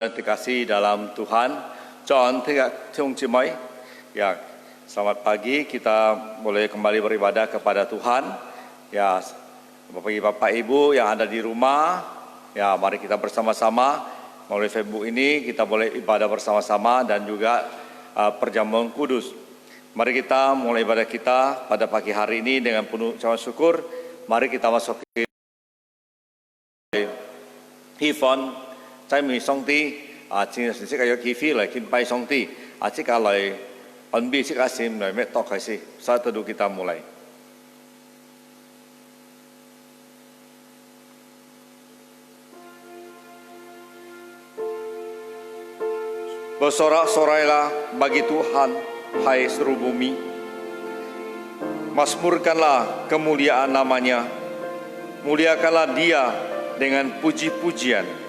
Terkasih dalam Tuhan, John Tiong Cimai. Ya, selamat pagi. Kita boleh kembali beribadah kepada Tuhan. Ya, Bapak Ibu yang ada di rumah, ya mari kita bersama-sama melalui Facebook ini kita boleh ibadah bersama-sama dan juga perjamuan kudus. Mari kita mulai ibadah kita pada pagi hari ini dengan penuh ucapan syukur. Mari kita masuk ke Hifon. 在面上帝真係識有機會嚟敬拜上帝，即刻嚟準備即刻先嚟咩多開始，所以到kita mulai. Bersorak-sorailah bagi Tuhan, hai seluruh bumi. Mazmurkanlah kemuliaan namanya, muliakanlah Dia dengan puji-pujian.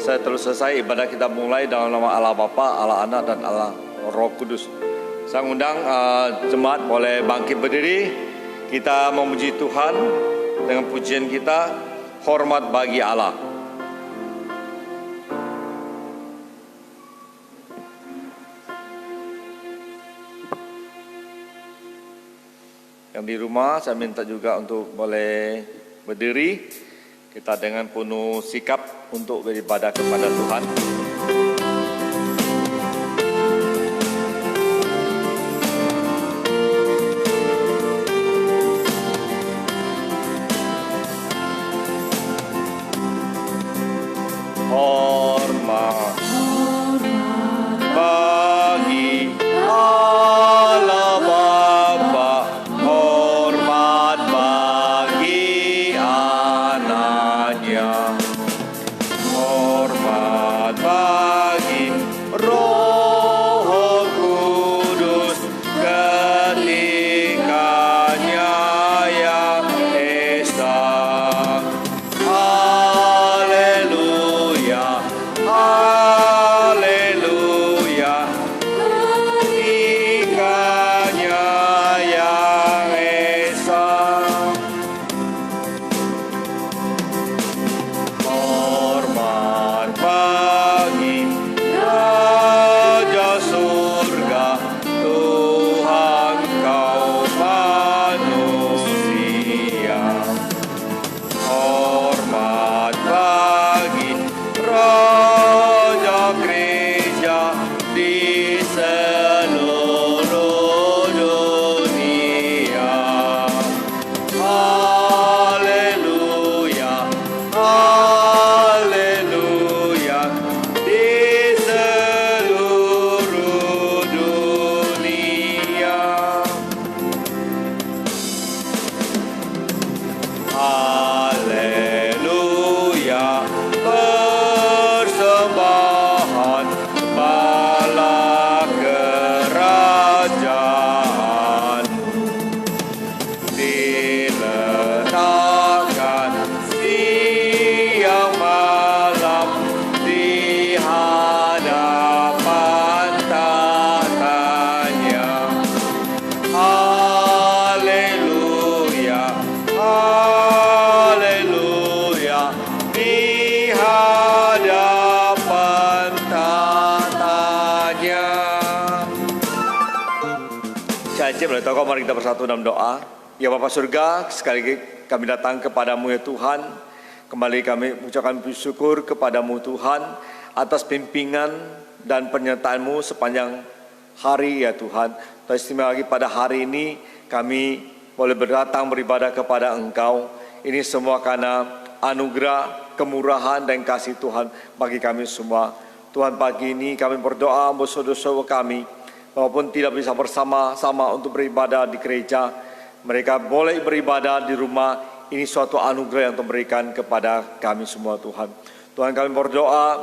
Setelah selesai ibadah kita mulai dalam nama Allah Bapa, Allah Anak dan Allah Roh Kudus. Saya undang jemaat boleh bangkit berdiri. Kita memuji Tuhan dengan pujian kita, hormat bagi Allah. Yang di rumah saya minta juga untuk boleh berdiri. Kita dengan penuh sikap untuk beribadah kepada Tuhan. Hormat bagi Allah Bapa, hormat bagi anaknya, hormat bagi Roh Kudus ketikanya yang esa. Haleluya, haleluya, ketikanya yang esa. Hormat bagi Raja Surga, Tuhan kau manusia. Hormat bagi Raja Gereja di seluruh dunia. Haleluya, haleluya, di seluruh dunia. Haleluya, persembahan bala kerajaan diletakkan siang malam di hadapan tahtanya. Haleluya, haleluya, di hadapan tahtanya. Saya boleh tahu mari kita bersatu dalam doa. Ya Bapa Surga, sekali lagi kami datang kepadamu ya Tuhan. Kembali kami mengucapkan bersyukur kepadamu Tuhan atas bimbingan dan penyertaan-Mu sepanjang hari ya Tuhan. Teristimewa lagi pada hari ini kami boleh berdatang beribadah kepada Engkau. Ini semua karena anugerah, kemurahan dan kasih Tuhan bagi kami semua. Tuhan, pagi ini kami berdoa untuk saudara-saudara kami, walaupun tidak bisa bersama-sama untuk beribadah di gereja, mereka boleh beribadah di rumah. Ini suatu anugerah yang Tuhan berikan kepada kami semua Tuhan. Tuhan, kami berdoa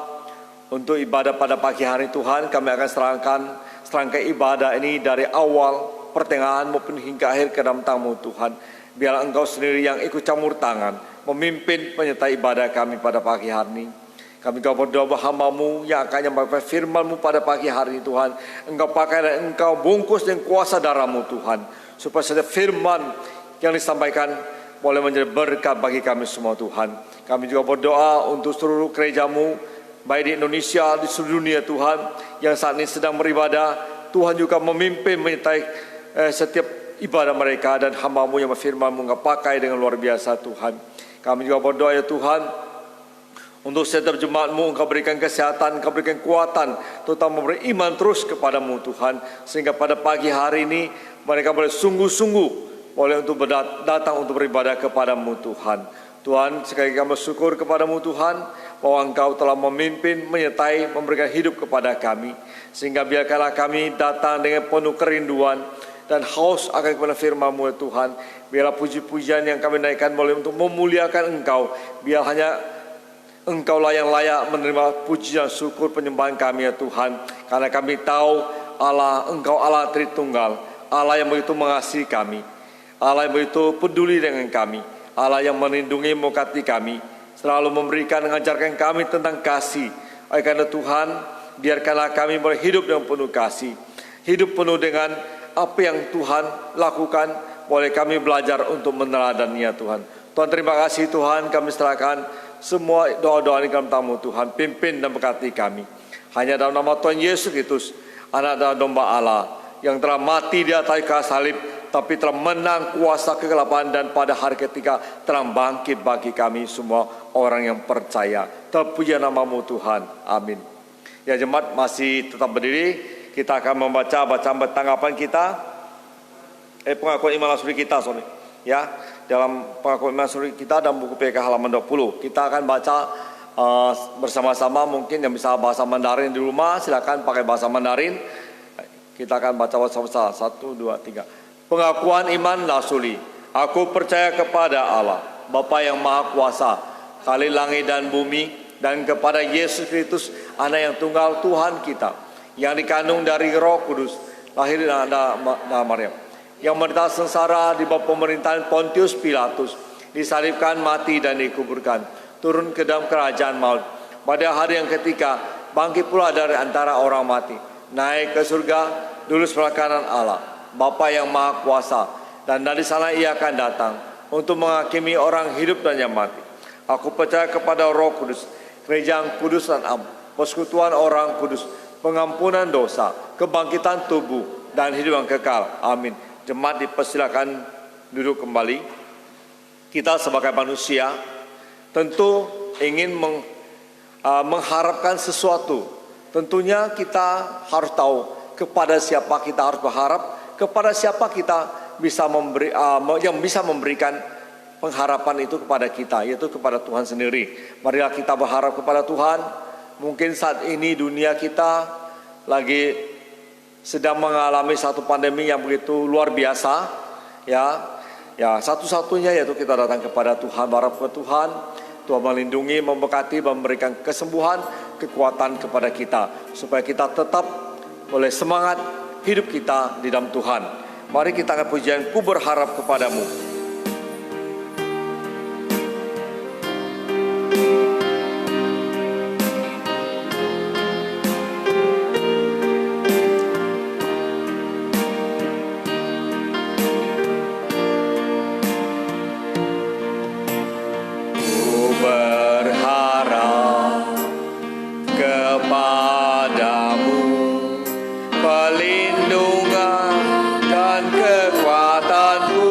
untuk ibadah pada pagi hari Tuhan. Kami akan serangkai ibadah ini dari awal, pertengahan maupun hingga akhir ke dalam tangan Tuhan. Biarlah Engkau sendiri yang ikut campur tangan, memimpin penyertai ibadah kami pada pagi hari ini. Kami kau berdoa hamba-Mu yang akan menyampaikan firman-Mu pada pagi hari ini Tuhan. Engkau pakai dan Engkau bungkus dengan kuasa darah-Mu Tuhan. Supaya setiap firman yang disampaikan boleh menjadi berkat bagi kami semua Tuhan. Kami juga berdoa untuk seluruh gereja-Mu, baik di Indonesia, di seluruh dunia Tuhan, yang saat ini sedang beribadah. Tuhan juga memimpin menyertai setiap ibadah mereka, dan hamba-Mu yang berfirman-Mu Engkau pakai dengan luar biasa Tuhan. Kami juga berdoa ya Tuhan, untuk setiap jemaat-Mu Engkau berikan kesehatan, Engkau berikan kekuatan, terutama memberi iman terus kepada-Mu Tuhan, sehingga pada pagi hari ini mereka boleh sungguh-sungguh boleh untuk datang untuk beribadah kepada-Mu Tuhan. Tuhan, sekali lagi kami bersyukur kepada-Mu Tuhan, bahwa Engkau telah memimpin, menyertai, memberikan hidup kepada kami, sehingga biarkanlah kami datang dengan penuh kerinduan dan haus akan kepada firman-Mu ya Tuhan. Biarlah puji-pujian yang kami naikkan boleh untuk memuliakan Engkau, biar hanya Engkaulah yang layak menerima puji dan syukur penyembahan kami ya Tuhan. Karena kami tahu Allah, Engkau Allah Tritunggal, Allah yang begitu mengasihi kami, Allah yang begitu peduli dengan kami, Allah yang melindungi memberkati kami, selalu memberikan dan mengajarkan kami tentang kasih. Oleh karena Tuhan, biarkanlah kami boleh hidup dengan penuh kasih, hidup penuh dengan apa yang Tuhan lakukan. Boleh kami belajar untuk meneladaninya Tuhan. Tuhan, terima kasih Tuhan, kami serahkan semua doa-doa ini dalam tamu Tuhan, pimpin dan berkati kami. Hanya dalam nama Tuhan Yesus Kristus, Anak dan Domba Allah, yang telah mati di atas kayu salib, tapi telah menang kuasa kegelapan, dan pada hari ketiga telah bangkit bagi kami semua orang yang percaya. Terpuji nama-Mu Tuhan, amin. Ya jemaat masih tetap berdiri, kita akan membaca bacaan tanggapan kita, pengakuan iman lasuri kita, ya. Dalam pengakuan iman lasuri kita dalam buku PK halaman 20, kita akan baca bersama-sama. Mungkin yang bisa bahasa Mandarin di rumah, silakan pakai bahasa Mandarin. Kita akan baca bersama-sama. 1, 2, 3. Pengakuan iman lasuri. Aku percaya kepada Allah, Bapa yang Maha Kuasa, Khalil langit dan bumi, dan kepada Yesus Kristus, Anak yang tunggal Tuhan kita, yang dikandung dari Roh Kudus, lahir dari Maryam, yang menderita sengsara di bawah pemerintahan Pontius Pilatus, disalibkan, mati dan dikuburkan, turun ke dalam kerajaan maut. Pada hari yang ketiga bangkit pula dari antara orang mati, naik ke surga, duduk sebelah kanan Allah, Bapa yang Maha Kuasa, dan dari sana Ia akan datang untuk menghakimi orang hidup dan yang mati. Aku percaya kepada Roh Kudus, gereja yang kudus dan am, persekutuan orang kudus, pengampunan dosa, kebangkitan tubuh, dan hidup yang kekal. Amin. Jemaat dipersilakan duduk kembali. Kita sebagai manusia tentu ingin mengharapkan sesuatu. Tentunya kita harus tahu kepada siapa kita harus berharap, kepada siapa kita bisa memberi, yang bisa memberikan pengharapan itu kepada kita, yaitu kepada Tuhan sendiri. Marilah kita berharap kepada Tuhan. Mungkin saat ini dunia kita lagi sedang mengalami satu pandemi yang begitu luar biasa, ya satu-satunya yaitu kita datang kepada Tuhan, berharap kepada Tuhan. Tuhan melindungi, memberkati, memberikan kesembuhan, kekuatan kepada kita, supaya kita tetap boleh semangat hidup kita di dalam Tuhan. Mari kita akan pujian Ku Berharap Kepadamu. Pelindungan dan kekuatanku,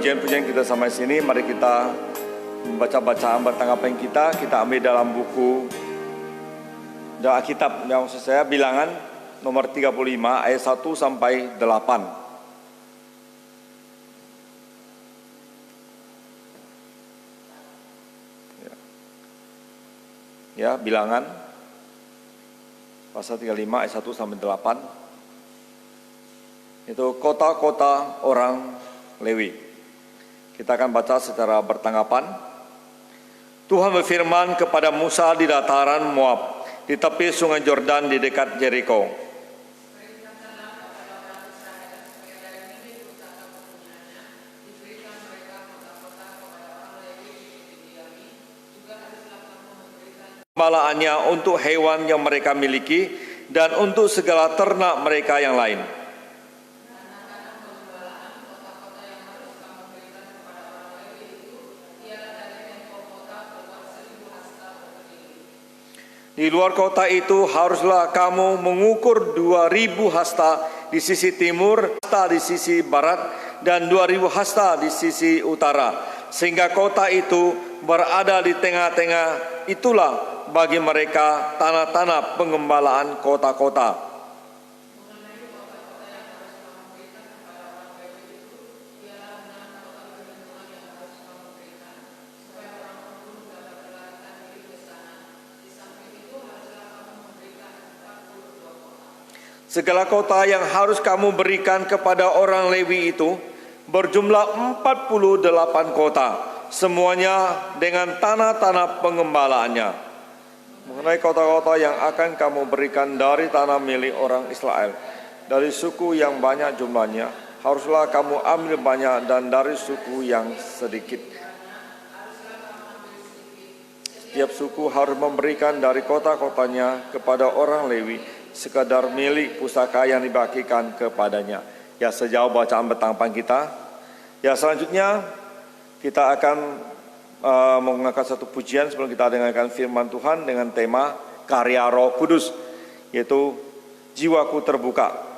pujian-pujian kita sampai sini, mari kita membaca bacaan bertanggapan kita ambil dalam buku Alkitab, yang maksud saya Bilangan nomor 35 ayat 1 sampai 8. Ya, Bilangan pasal 35 ayat 1 sampai 8. Itu kota-kota orang Lewi. Kita akan baca secara bertanggapan. Tuhan berfirman kepada Musa di dataran Moab, di tepi sungai Yordan di dekat Jericho. Pembalaannya untuk hewan yang mereka miliki dan untuk segala ternak mereka yang lain. Di luar kota itu haruslah kamu mengukur 2.000 hasta di sisi timur, hasta di sisi barat, dan 2.000 hasta di sisi utara. Sehingga kota itu berada di tengah-tengah. Itulah bagi mereka tanah-tanah pengembalaan kota-kota. Segala kota yang harus kamu berikan kepada orang Lewi itu berjumlah 48 kota, semuanya dengan tanah-tanah pengembalaannya. Mengenai kota-kota yang akan kamu berikan dari tanah milik orang Israel, dari suku yang banyak jumlahnya, haruslah kamu ambil banyak, dan dari suku yang sedikit. Setiap suku harus memberikan dari kota-kotanya kepada orang Lewi sekadar milik pusaka yang dibagikan kepadanya. Ya, sejauh bacaan bertanggapan kita. Ya, selanjutnya kita akan menggunakan satu pujian sebelum kita dengarkan firman Tuhan dengan tema karya Roh Kudus, yaitu jiwaku terbuka.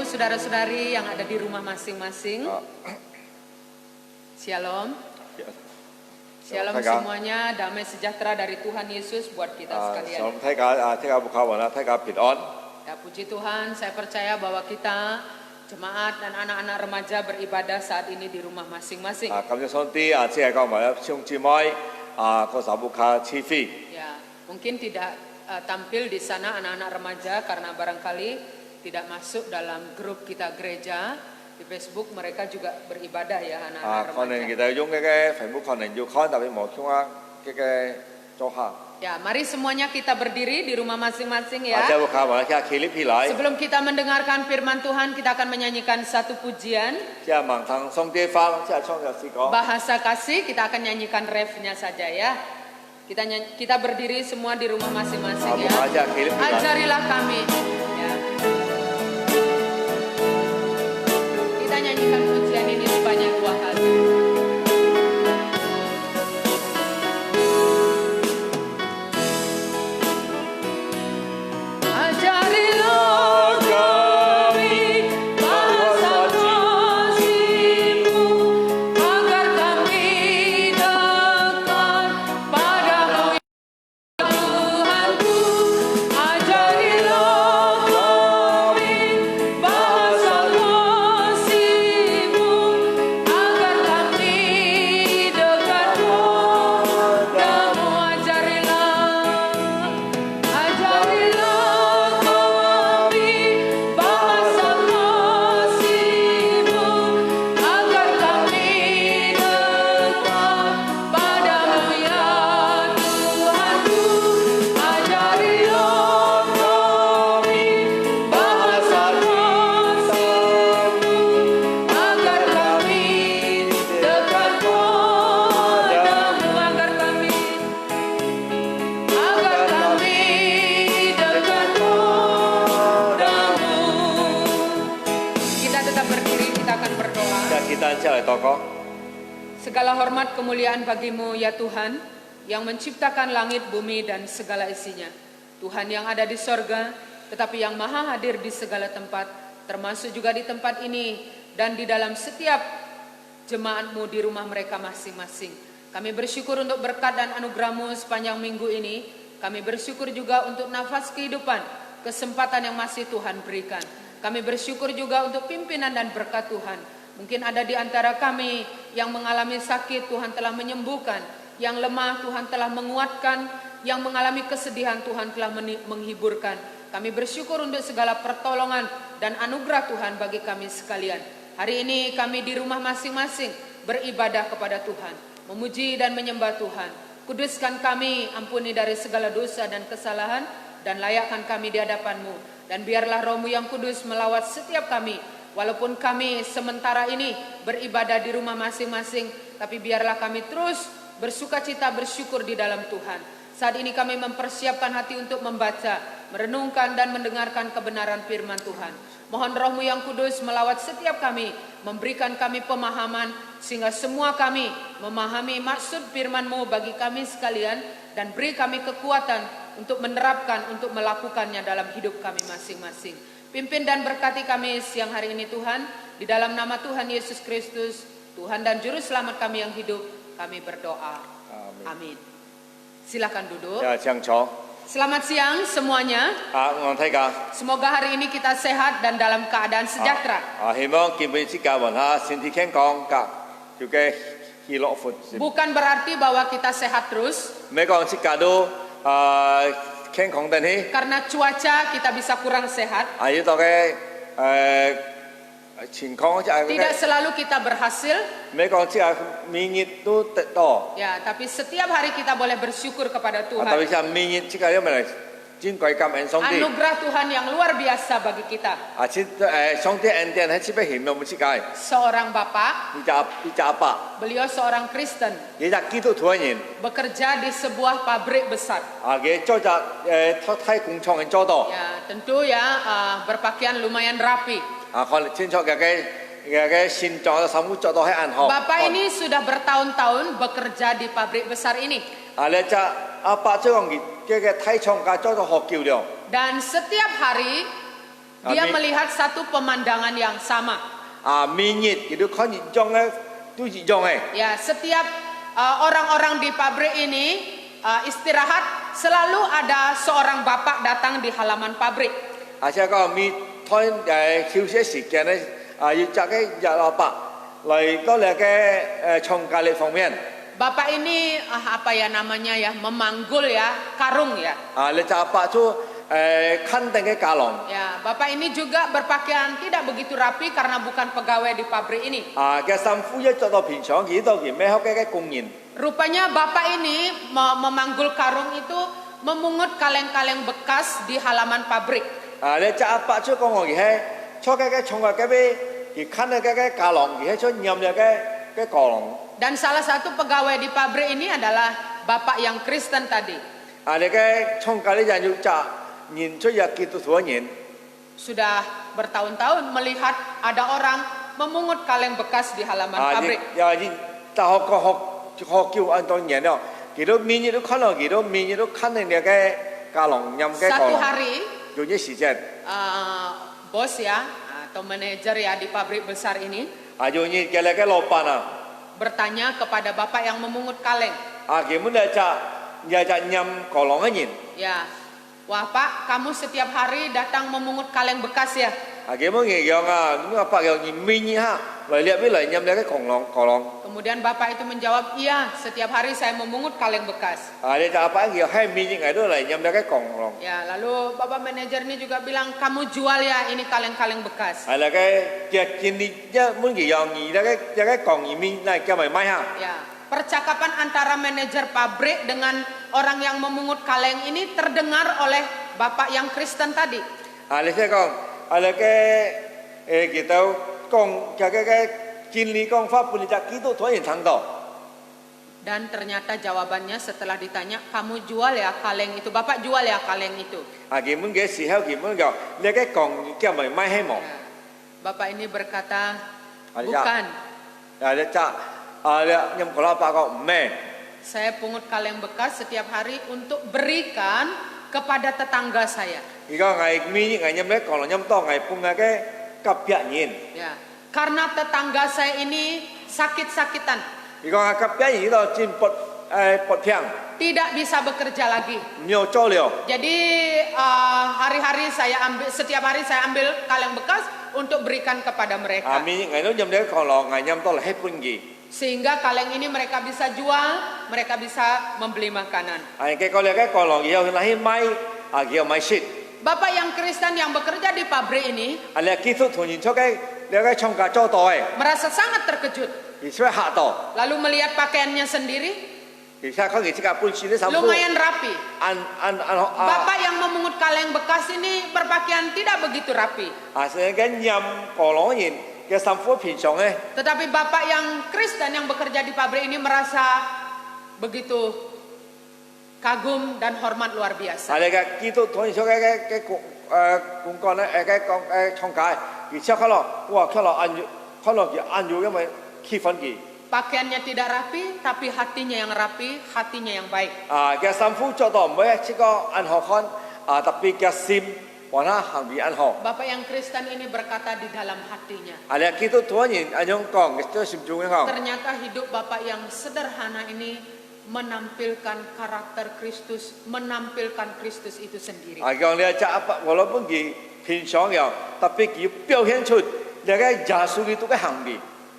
Saudara-saudari yang ada di rumah masing-masing. Shalom. Shalom semuanya, damai sejahtera dari Tuhan Yesus buat kita sekalian. Ya, puji Tuhan, saya percaya bahwa kita jemaat dan anak-anak remaja beribadah saat ini di rumah masing-masing. Ya, mungkin tidak tampil di sana anak-anak remaja karena barangkali tidak masuk dalam grup kita gereja, Di Facebook mereka juga beribadah ya anak-anak 可能 remaja. kita dùng cái Facebook 可能要看，但係冇用啊cái 做下。 Ya, mari semuanya kita berdiri di rumah masing-masing 啊，即 ya. 係靠埋佢企起來， Sebelum kita mendengarkan firman Tuhan, kita akan menyanyikan satu pujian 即係盲堂送啲花，即係唱嘅詩歌。 bahasa kasih. Kita akan nyanyikan refnya saja ya. Kita berdiri semua di rumah 啊， masing-masing 冇 ya. 下即係企起來。 Ajarilah kami. Ya. Kita nyanyikan pujian ini sebanyak 2 kali. Ajarilah kami bahasa kasih-Mu, agar kami dekat padamu ya Tuhanku. Ajarilah kami bahasa kasih-Mu, agar kami dekat padamu. Ajarilah kami bahasa kasih-Mu, agar kami dekat padamu ya Tuhanku. Ajarilah kami bahasa kasih-Mu, agar kami dekat padamu, agar kami dekat padamu. Kita tetap berdiri, kita akan berdoa. 即係 kita 一齊嚟禱告。 Segala hormat kemuliaan bagimu ya Tuhan, yang menciptakan langit, bumi, dan segala isinya. Tuhan yang ada di sorga, tetapi yang maha hadir di segala tempat, termasuk juga di tempat ini dan di dalam setiap jemaat-Mu di rumah mereka masing-masing. Kami bersyukur untuk berkat dan anugerah-Mu sepanjang minggu ini. Kami bersyukur juga untuk nafas kehidupan, kesempatan yang masih Tuhan berikan. Kami bersyukur juga untuk pimpinan dan berkat Tuhan. Mungkin ada di antara kami yang mengalami sakit, Tuhan telah menyembuhkan. Yang lemah, Tuhan telah menguatkan. Yang mengalami kesedihan, Tuhan telah menghiburkan. Kami bersyukur untuk segala pertolongan dan anugerah Tuhan bagi kami sekalian. Hari ini kami di rumah masing-masing beribadah kepada Tuhan, memuji dan menyembah Tuhan. Kuduskan kami, ampuni dari segala dosa dan kesalahan, dan layakkan kami di hadapan-Mu. Dan biarlah Roh-Mu yang kudus melawat setiap kami, walaupun kami sementara ini beribadah di rumah masing-masing, tapi biarlah kami terus bersukacita bersyukur di dalam Tuhan. Saat ini kami mempersiapkan hati untuk membaca, merenungkan dan mendengarkan kebenaran firman Tuhan. Mohon Roh-Mu yang kudus melawat setiap kami, memberikan kami pemahaman, sehingga semua kami memahami maksud firman-Mu bagi kami sekalian, dan beri kami kekuatan untuk menerapkan, untuk melakukannya dalam hidup kami masing-masing. Pimpin dan berkati kami siang hari ini Tuhan, di dalam nama Tuhan Yesus Kristus, Tuhan dan Juru Selamat kami yang hidup, kami berdoa. Amin. Silakan duduk. 即係請坐。 Selamat siang semuanya. 我睇㗎。 Semoga hari ini kita sehat dan dalam keadaan sejahtera. 希望見每次教運下，身體健康㗎，叫嘅喜樂闊。 Bukan berarti bahwa kita sehat terus, 每個節假都健康啲呢， karena cuaca kita bisa kurang sehat. 要到嘅情況就係 Tidak selalu kita berhasil, 每個節係免疫都得多， ya, tapi setiap hari kita boleh bersyukur kepada 特 Tuhan. 別係免疫節係因為尊貴感恩上帝， Anugerah Tuhan yang luar biasa bagi kita. 上帝恩典係特別顯露冇節界， Seorang bapak, 你就阿爸， beliau seorang Kristen, 你就基督徒人， bekerja di sebuah pabrik besar. 嘅做就睇工廠嘅做到， Ya, tentu ya berpakaian lumayan rapi. 可能清楚嘅現狀生活做到係銀行。 Bapak ini sudah bertahun-tahun bekerja di pabrik besar ini. 你就阿爸即係嘅睇廠家做到學橋了。 Dan setiap hari dia Amin. melihat satu pemandangan yang sama. 免疫亦都看現狀咧，都一樣嘅。 Ya, setiap orang-orang di pabrik ini istirahat, selalu ada seorang bapak datang di halaman pabrik. 且個咪睇休息時間咧，要找嘅日阿爸嚟嗰兩嘅廠家力方面。 Bapak ini apa ya namanya ya, memanggul ya karung ya. 你就阿爸做 칸땡의 가롱. Ya, Bapak ini juga berpakaian tidak begitu rapi karena bukan pegawai di pabrik ini. cái samfu cho tôi bình thường gì đâu gì mấy học cái công nhân. Rupanya Bapak ini memanggul karung itu memungut kaleng-kaleng bekas di halaman pabrik. để cho apa cho con người hay cho cái trong cái bê thì khăn cái galang gì hay cho nhầm cái galang. Dan salah satu pegawai di pabrik ini adalah Bapak yang Kristen tadi. để cái trong cái này dành cho nhìn cho việc kita tua nhìn. Sudah bertahun-tahun melihat ada orang memungut kaleng bekas di halaman pabrik. ya ji ta học kêu anh tôi nhìn đâu. Kita mini itu khăn rồi, kita mini itu khăn này cái galang nhầm cái Satu galang. hari Dù như時間. bos ya atau manajer ya di pabrik besar ini Dù như cái老闆啊. bertanya kepada Bapak yang memungut kaleng. Gimana cara nyam kolong aja? Ya, wah Pak, kamu setiap hari datang memungut kaleng bekas ya? Gimana yang apa yang mini ha? Lihat bila nyam dia cái kolong. Kemudian Bapak itu menjawab, iya, setiap hari saya memungut kaleng bekas. Dia apa yang hai mini ngai itu lah nyam dia cái kolong. Ya, lalu Bapak manajer ini juga bilang, kamu jual ya ini kaleng-kaleng bekas. Là cái jenisnya muốn yang ni cái kolong ini naik ke mai ha? Ya, percakapan antara manajer pabrik dengan orang yang memungut kaleng ini terdengar oleh Bapak yang Kristen tadi. Là cái con, là cái kita con cái chính lý con pháp pun tidak kita tuh yang tahu. Dan ternyata jawabannya setelah ditanya, kamu jual ya kaleng itu, Bapak jual ya kaleng itu. Gimana cái sự hao gimana cái kolong ke mai hai mau. Bapak ini berkata, bukan. Ada cak, ada nyam kolong apa kau me. Saya pungut kaleng bekas setiap hari untuk berikan kepada tetangga saya. Iko ngai mini ngai nyam le kolong nyam to ngai pung cái kapia nyin. Ya, karena tetangga saya ini sakit-sakitan. Iko ngai kapia nyin itu jin pot piang. Tidak bisa bekerja lagi. Nyo cho liao. Jadi hari-hari setiap hari saya ambil kaleng bekas untuk berikan kepada mereka. Mini ngai no nyam le kolong ngai nyam to le hai pun gi. Sehingga kaleng ini mereka bisa jual, mereka bisa membeli makanan. Cái kolong yêu lahi mai yêu mai shit. Bapak yang Kristen yang bekerja di pabrik ini Ada kita tuh nhìn cho cái trong cả cho tôi. merasa sangat terkejut. Bisa hạ to. Lalu melihat pakaiannya sendiri, Bisa kau ngisi kapun sini sampai. lumayan rapi. An Bapak yang memungut kaleng bekas ini berpakaian tidak begitu rapi. Asalnya kan nyam kolong nhìn cái sampai pinjong Tetapi Bapak yang Kristen yang bekerja di pabrik ini merasa begitu kagum dan hormat luar biasa. Ada kita tuh nhìn cho cái cũng con cái trong cái. Thì chắc kalau wah kalau anju cái mà khi phân gì. Pakaiannya tidak rapi, tapi hatinya yang rapi, hatinya yang baik. Cái sampai cho tôi mới chỉ có ăn họ con. Tapi cái sim warna hàng bị ăn họ. Bapak yang Kristen ini berkata di dalam hatinya. Ada kita tuh nhìn anh yang con cái sim chung cái không. Ternyata hidup Bapak yang sederhana ini menampilkan karakter Kristus, menampilkan Kristus itu sendiri. Yang dia cakap apa walaupun dia pinjong ya, tapi dia 表现出dia cái Yesus itu cái hành vi.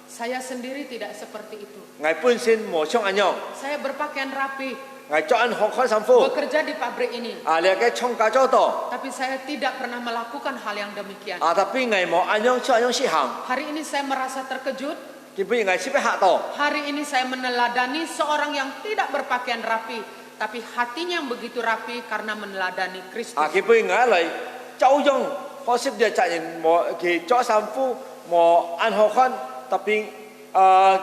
Saya sendiri tidak seperti itu. Ngài pun xin một trong anh nhau. Saya berpakaian rapi, Ngài cho anh học khóa sản phụ. bekerja di pabrik ini. Dia cái trong cả cho to. Tapi saya tidak pernah melakukan hal yang demikian. Tapi ngài mau anh nhau cho anh nhau si hành. Hari ini saya merasa terkejut. Tapi ngài si phải hạ to. Hari ini saya meneladani seorang yang tidak berpakaian rapi, tapi hatinya yang begitu rapi karena meneladani Kristus. Tapi ngài lại châu dung, họ xếp dia chạy một khi cho sản phụ một anh học khóa, tapi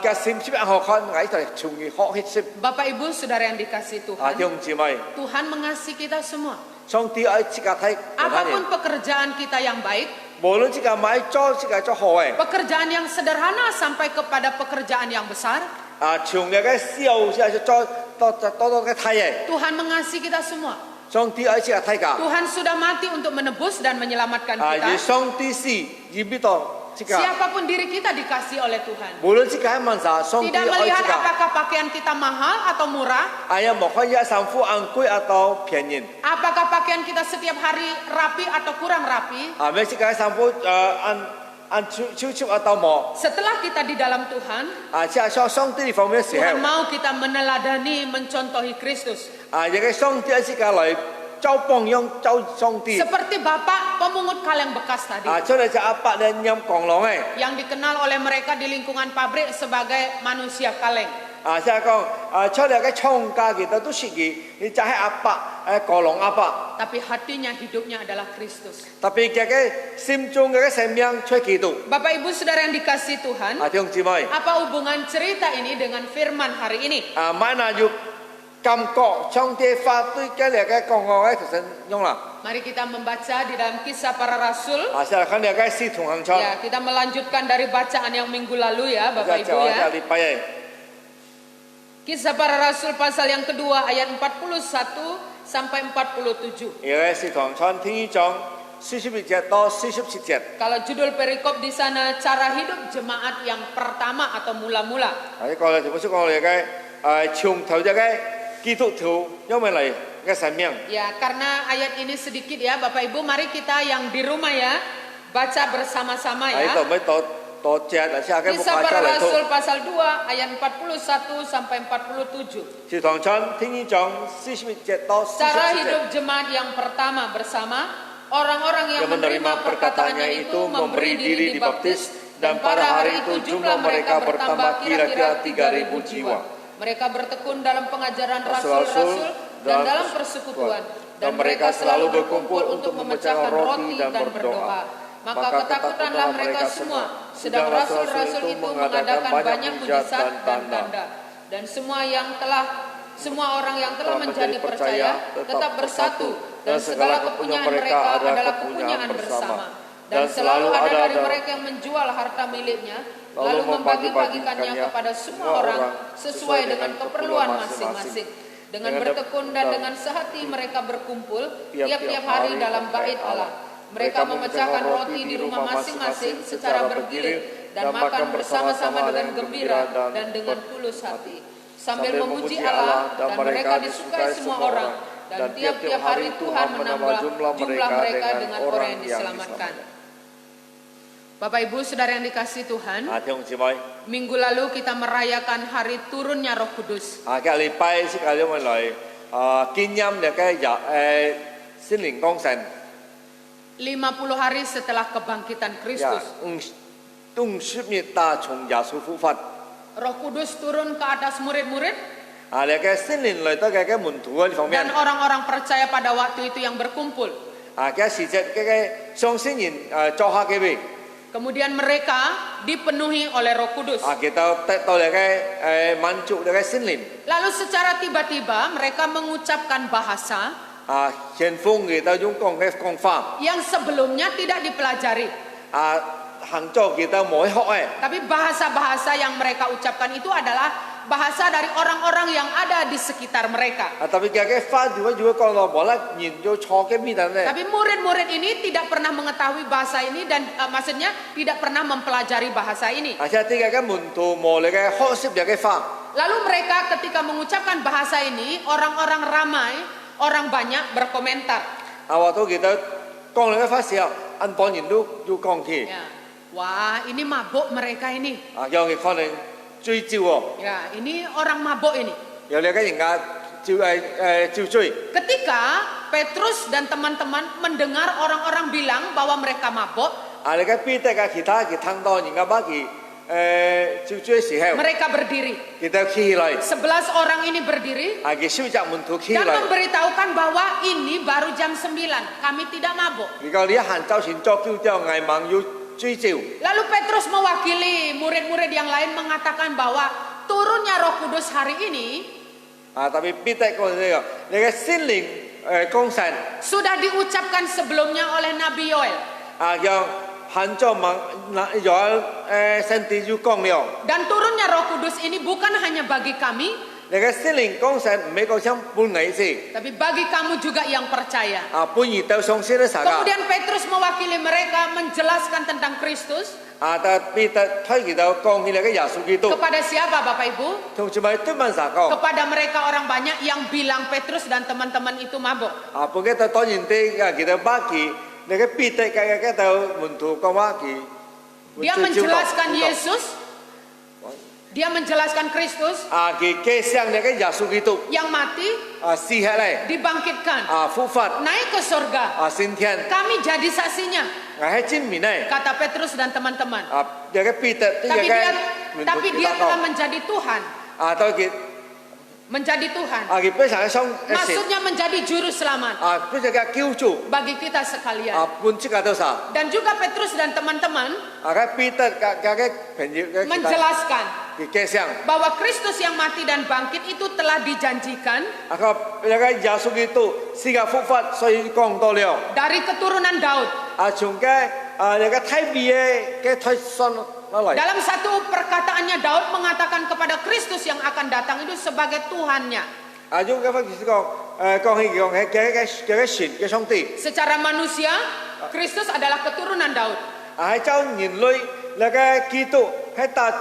cái sim xếp anh học khóa ngài phải chung họ hết xếp. Bapak Ibu Saudara yang dikasihi Tuhan, Yung chỉ mày. Tuhan mengasihi kita semua. Trong tí ấy chỉ cả thấy. Apapun pekerjaan kita yang baik, Boleh jika mai cho hỏi. pekerjaan yang sederhana sampai kepada pekerjaan yang besar, Chung cái siêu cho cái thay. Tuhan mengasihi kita semua. Trong tí ấy chỉ cả thay cả. Tuhan sudah mati untuk menebus dan menyelamatkan kita. Trong tí si, chỉ to. Siapapun diri kita dikasih oleh Tuhan. Boleh jika mansa, trong tí Tidak ấy melihat chỉ cả. apakah pakaian kita mahal atau murah, Ayah mau kaya samfu angkui atau pianin. apakah pakaian kita setiap hari rapi atau kurang rapi. Mereka jika samfu an cukup atau mau. Setelah kita di dalam Tuhan, Jika trong tí di phương面時候， Tuhan mau kita meneladani, mencontohi Kristus. Jika trong tí ấy jika lại châu bông yang châu song ti. Seperti bapak pemungut kaleng bekas tadi. Cho nên cha apa dan nyam kong long Yang dikenal oleh mereka di lingkungan pabrik sebagai manusia kaleng. cha con cho nên cái chong ca kita tu sigi ni cha apa kong long apa. Tapi hatinya hidupnya adalah Kristus. Tapi cái sim chung cái sinh命出基督. Bapak Ibu Saudara yang dikasihi Tuhan,弟兄姊妹， apa hubungan cerita ini dengan firman hari ini? mana dục cảm覺上帝法對嘅嚟嘅講我嘅其實用啦。 Mari kita membaca di dalam Kisah Para Rasul. silakan dia guys si Tuhan Chong. Ya, kita melanjutkan dari bacaan yang minggu lalu ya, Bapak Ibu ya. Kisah Para Rasul pasal yang kedua ayat 41 sampai 47. Ya, si Tuhan Chong 聽呢章41節到47節。 Kalau judul perikop di sana cara hidup jemaat yang pertama atau mula-mula. 呢個咧就本書講嚟嘅從頭隻嘅基督徒因為嚟嘅生命。 Ya, karena ayat ini sedikit ya, Bapak Ibu, mari kita yang di rumah ya baca bersama-sama 喺 ya. 度咪多隻，而且嘅木 Kisah 牌 Para 嚟 Rasul 讀。 pasal 2 ayat 41 sampai 47. 是唐春聽呢章41節到47 Cara 節。 hidup jemaat yang pertama bersama orang-orang yang menerima perkataannya itu memberi diri dibaptis dan pada hari itu jumlah mereka bertambah kira-kira 3.000 jiwa. Mereka bertekun dalam pengajaran rasul-rasul dan dalam persekutuan dan mereka selalu berkumpul untuk memecahkan roti dan berdoa. Maka ketakutanlah mereka semua, sedang rasul-rasul itu mengadakan banyak mujizat dan tanda. Dan semua orang yang telah menjadi percaya tetap bersatu dan segala kepunyaan mereka adalah kepunyaan bersama. Dan selalu ada dari mereka yang menjual harta miliknya lalu membagi-bagikannya kepada semua orang sesuai dengan keperluan masing-masing. Dengan bertekun dan dengan sehati mereka berkumpul tiap-tiap hari dalam bait Allah. Mereka memecahkan roti di rumah masing-masing secara bergilir dan makan bersama-sama dengan gembira dan dengan tulus hati, sambil memuji Allah, dan mereka disukai semua orang, dan tiap-tiap hari Tuhan menambah jumlah mereka dengan orang yang diselamatkan. Bapak Ibu Saudara yang dikasihi Tuhan, 弟兄姊妹， minggu lalu kita merayakan hari turunnya Roh Kudus. 下禮拜先教咗我嚟見音嘅心靈光神。 50 hari setelah kebangkitan Kristus, 東書滅大從耶穌復活。 Roh Kudus turun ke atas murid-murid 你嘅新年嚟到嘅門徒呢方面 dan，orang-orang percaya pada waktu itu yang berkumpul. 嘅時節嘅相信人做下嘅位， Kemudian mereka dipenuhi oleh Roh Kudus. kita 得到嚟嘅滿足嚟嘅新年， Lalu secara tiba-tiba mereka mengucapkan bahasa 旋風kita用講嘅講法， yang sebelumnya tidak dipelajari. 行咗kita冇學嘅。 Tapi bahasa-bahasa yang mereka ucapkan itu adalah bahasa dari orang-orang yang ada di sekitar mereka. Tapi嘅法如果講到冇啦，研究錯嘅咩咧？ Tapi murid-murid ini tidak pernah mengetahui bahasa ini dan maksudnya tidak pernah mempelajari bahasa ini. 即係嘅門徒冇嚟嘅學識嘅法。 Lalu mereka ketika mengucapkan bahasa ini, orang-orang ramai, orang banyak berkomentar. waktu kita 講嚟嘅法時候，安邦人都要講起。 Ya. Wah, ini mabuk mereka ini. 有嘅可能追焦喎， Ya, ini orang mabuk ini. 有啲嘅人家照追。 Ketika Petrus dan teman-teman mendengar orang-orang bilang bahwa mereka mabuk, 你嘅彼得嘅其他嘅聽到人家把佢照追時候， mereka berdiri. kita 起來， 11 orang ini berdiri 佢收集門徒起 dan 來。 memberitahukan bahwa ini baru jam 9, kami tidak mabuk. 如果你一行走前作叫之後，危猛要追照。 Lalu Petrus mewakili murid-murid yang lain mengatakan bahwa turunnya Roh Kudus hari ini 特別彼得講呢個，你嘅心靈光神 sudah diucapkan sebelumnya oleh Nabi Yoel. 讓行咗猛有身體要光了。 Dan turunnya Roh Kudus ini bukan hanya bagi kami, 你嘅心靈光神唔係講像半偽事， tapi bagi kamu juga yang percaya. 半兒到上先都成噶。 Kemudian Petrus mewakili mereka menjelaskan tentang Kristus 但彼得推佢到講起嚟嘅耶穌基督， kepada siapa Bapak Ibu? 同住咪都問神講。 Kepada mereka orang banyak yang bilang Petrus dan teman-teman itu mabuk. 本嘅當然啲佢到巴基，你嘅彼得嘅到門徒講巴基。 Dia menjelaskan Yesus Dia menjelaskan Kristus 佢嘅上嘅耶穌基督 yang mati, 死下嚟 dibangkitkan, 復活 naik ke surga. 升天， Kami jadi saksinya, 我喺前面咧 kata Petrus dan teman-teman. 有個彼得， Tapi 有 dia, 個 tapi dia telah menjadi Tuhan, 都佢 menjadi Tuhan. 佢非常嘅想 Maksudnya menjadi juru selamat 非常嘅救主 bagi kita sekalian. 本質嘅都啥， Dan juga Petrus dan teman-teman 個彼得嘅朋友嘅 menjelaskan 嘅上， bahwa Kristus yang mati dan bangkit itu telah dijanjikan 個有個耶穌基督死嘅復活，所以講到了。 dari keturunan Daud. 從有個太美嘅推信落嚟。 Dalam satu perkataannya Daud mengatakan kepada Kristus yang akan datang itu sebagai Tuhannya. 用嗰番意思講嘅神嘅上帝。 Secara manusia, Kristus adalah keturunan Daud. 喺周人類那個基督喺達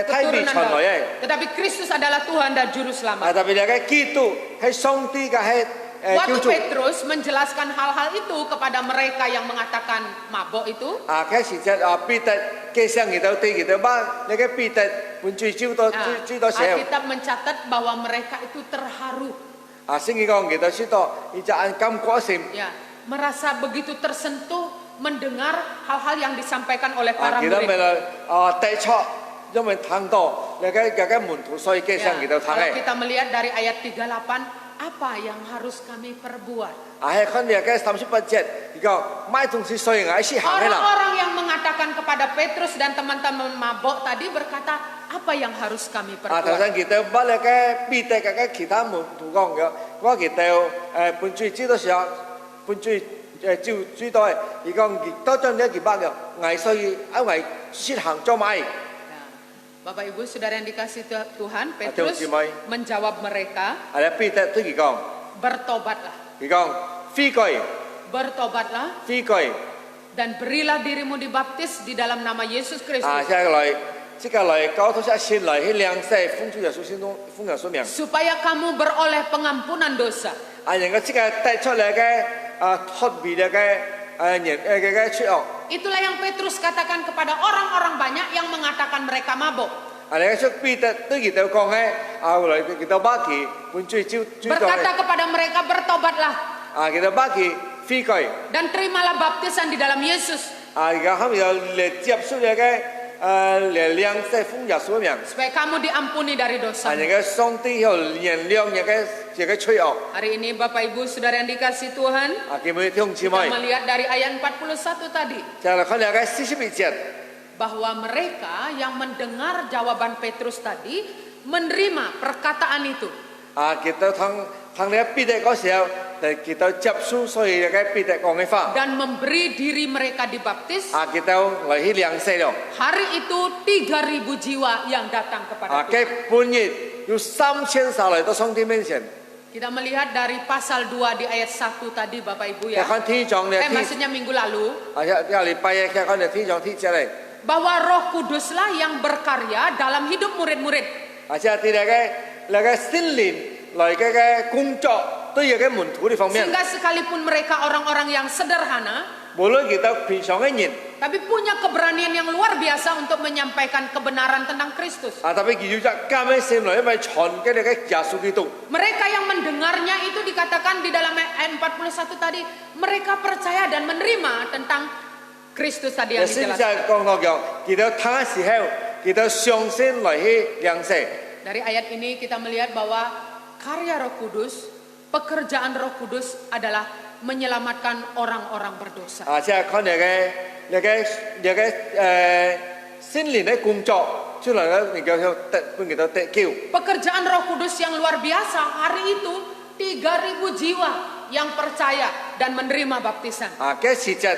太美 Keturunan 傳來嘅， Tetapi Kristus adalah Tuhan dan Juru Selamat. 特別那個基督係上帝嘅係救 Waktu 主。 Petrus menjelaskan hal-hal itu kepada mereka yang mengatakan mabok itu, 開始就彼得嘅上佢都對佢都話，那個彼得本最少到 nah, 最多時候， Alkitab mencatat bahwa mereka itu terharu, 聖經講佢都知道，而就按感覺性， ya, merasa begitu tersentuh mendengar hal-hal yang disampaikan oleh para 佢都咪 murid. 啦對錯，因為聽到那個門徒，所以嘅 Ya, 上佢都聽 kalau 嘅。 kita melihat dari ayat 38, apa yang harus kami perbuat? 係看那個38節，佢講買東西所以我是行嘅啦。 Orang-orang yang mengatakan kepada Petrus dan teman-teman mabok tadi berkata, apa yang harus kami 頭 perbuat? 先佢都把那個彼得嘅其他門徒講嘅，我佢都本最知道時候，本最最多嘅，佢講佢都將呢幾百嘅，我所以因為先行咗買， Nah, Bapak Ibu Saudara yang dikasih Tuhan, Aduh, Petrus Cimai. menjawab mereka, 係啦，彼得對佢講， bertobatlah, 佢講悔改， bertobatlah 悔改， dan berilah dirimu dibaptis di dalam nama Yesus Kristus 即個來交託一先來去兩世奉主耶穌先東奉耶穌名， supaya kamu beroleh pengampunan dosa. 人個即個帶出嚟嘅脱離嘅人嘅出惡。 Itulah yang Petrus katakan kepada orang-orang banyak yang mengatakan mereka mabok. 你出彼得對佢哋講咧，後來佢哋把佢本最多 Berkata kepada mereka, bertobatlah 佢哋把佢悔改， dan terimalah baptisan di dalam Yesus 而家後面有嚟接受嘅嚟兩世奉耶穌名， supaya kamu diampuni dari dosa. 人嘅上帝有原諒人嘅罪惡， Hari ini Bapak Ibu Saudara yang dikasih Tuhan, 佢哋弟兄姊 kita 妹， melihat dari ayat 41 tadi 就係看兩個41節， bahwa mereka yang mendengar jawaban Petrus tadi menerima perkataan itu. 佢哋同你彼得嗰時候，佢哋接受所以嘅彼得講嘅話， Dan memberi diri mereka dibaptis. 佢哋嚟去兩世咯， Hari itu 3.000 jiwa yang datang kepada Tuhan. 佢半日有3000上嚟到上帝面前， Kita melihat dari pasal 2 di ayat 1 tadi Bapak Ibu 佢 ya. 看天上嘅天。 Maksudnya minggu lalu. 禮拜日佢看到天上天出嚟， Bahwa Roh Kuduslah yang berkarya dalam hidup murid-murid. 即係那個聖靈來嘅工作都有嘅門徒呢方面， Sehingga sekalipun mereka orang-orang yang sederhana, 無論佢哋平常嘅人， tapi punya keberanian yang luar biasa untuk menyampaikan kebenaran tentang Kristus. 特別佢要一加咩聖靈，因為傳嘅你嘅耶穌基督， Mereka yang mendengarnya itu dikatakan di dalam ayat 41 tadi, mereka percaya dan menerima tentang Kristus tadi yang 先至 dijelaskan. 係講到講，佢哋聽嘅時候，佢哋相信來去兩世， Dari ayat ini kita melihat bahwa karya Roh Kudus, pekerjaan Roh Kudus adalah menyelamatkan orang-orang berdosa. 即係看你嘅聖靈嘅工作，出嚟咧，你叫佢得救。 Pekerjaan Roh Kudus yang luar biasa, hari itu 3.000 jiwa yang percaya dan menerima baptisan. 嘅時節，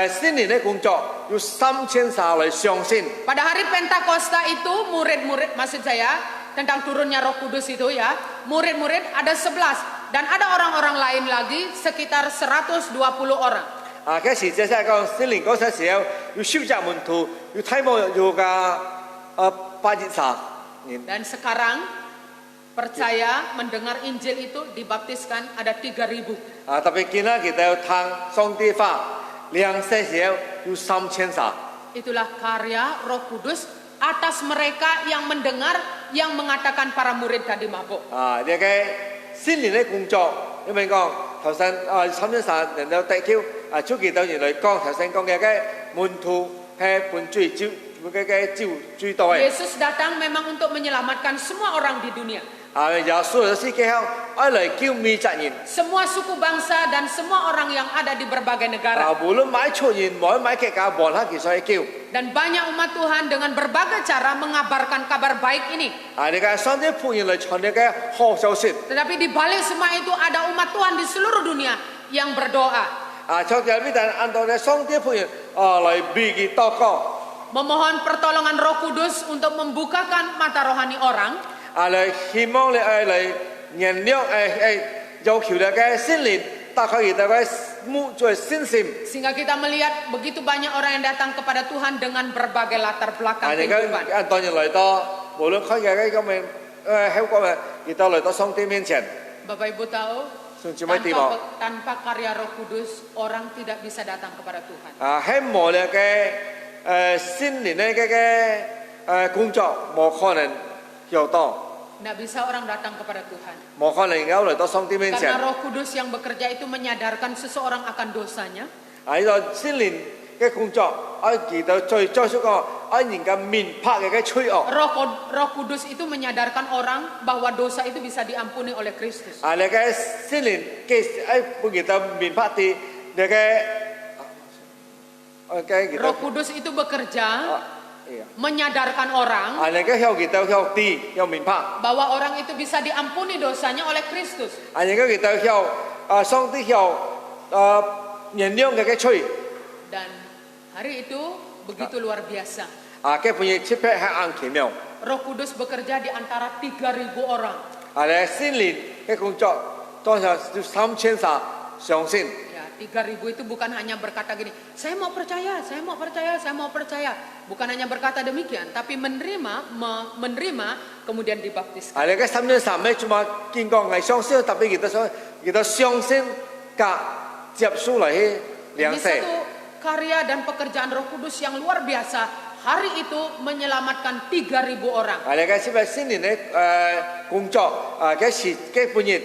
聖靈嘅工作要3000上嚟相信。 Pada hari Pentakosta itu murid-murid, maksud saya tentang turunnya Roh Kudus itu ya, murid-murid ada 11 dan ada orang-orang lain lagi sekitar 120 orang. 嘅時節即係講聖靈嗰陣時候，要收集門徒，要睇望要80人。 Dan sekarang percaya mendengar Injil itu dibaptiskan ada 3.000. 特別見啦，佢哋要聽上帝話，兩世時候要3000上。 Itulah karya Roh Kudus atas mereka yang mendengar yang mengatakan para murid tadi mabuk. 啊，呢個先年嘅工作，因為講頭先參選神能夠得救啊，出見到原來講頭先講嘅門徒係本最招嘅最多嘅。 Yesus datang memang untuk menyelamatkan semua orang di dunia. 啊，耶穌是嘅後，愛嚟救美責任。 Semua suku bangsa dan semua orang yang ada di berbagai 啊， negara. 無論買出現，冇買嘅價，無他其實係救。 Dan banyak umat Tuhan dengan berbagai cara mengabarkan kabar baik ini. 啊，你嘅上帝僕人嚟傳呢個好消息。 Tetapi di balik semua itu ada umat Tuhan di seluruh dunia yang berdoa. 啊，從這邊但按照呢上帝僕人嚟俾佢禱告。 Memohon pertolongan Roh Kudus untuk membukakan mata rohani orang. 啊，嚟希望你嚟燃亮要求你嘅心靈，打開佢哋嘅目在信心。 Sehingga kita melihat begitu banyak orang yang datang kepada Tuhan dengan berbagai latar 啊， belakang 你 kehidupan. 嘅當然嚟到，無論佢嘅咁嘅香港嘅，亦都嚟到上帝面前。 Bapak Ibu tahu, Sung cuma timo. tanpa karya Roh Kudus orang tidak bisa datang kepada Tuhan. 啊，喺冇你嘅心靈咧嘅工作，冇可能有到， Tidak bisa orang datang kepada Tuhan. 冇可能有嚟到上帝面前。 Karena Roh Kudus yang bekerja itu menyadarkan seseorang akan dosanya. 啊，呢個心靈嘅工作，記得最少講，人嘅面拍嘅罪惡。 Roh Kudus itu menyadarkan orang bahwa dosa itu bisa diampuni oleh Kristus. 啊，你嘅心靈嘅不記得面拍啲，你嘅 Roh Kudus itu bekerja iya. menyadarkan orang 啊，你嘅向記得向啲向面拍， bahwa orang itu bisa diampuni dosanya oleh Kristus. 啊，你嘅記得向上帝向原諒嘅罪， Dan hari itu begitu luar biasa. 啊，嘅本嘢切劈係硬奇妙， Roh Kudus bekerja di antara 3.000 orang. 啊，你心靈嘅工作，當時3000相信。 Ya, 3.000 itu bukan hanya berkata gini, saya mau percaya, saya mau percaya, saya mau percaya. Bukan hanya berkata demikian, tapi menerima kemudian dibaptis. 啊，你嘅3000咩cuma見過係相信，特別記得相信加接受嚟去 Ini 兩世。 satu karya dan pekerjaan Roh Kudus yang luar biasa. Hari itu menyelamatkan 3.000 orang. 啊，你嘅是咪新年嘅工作嘅本日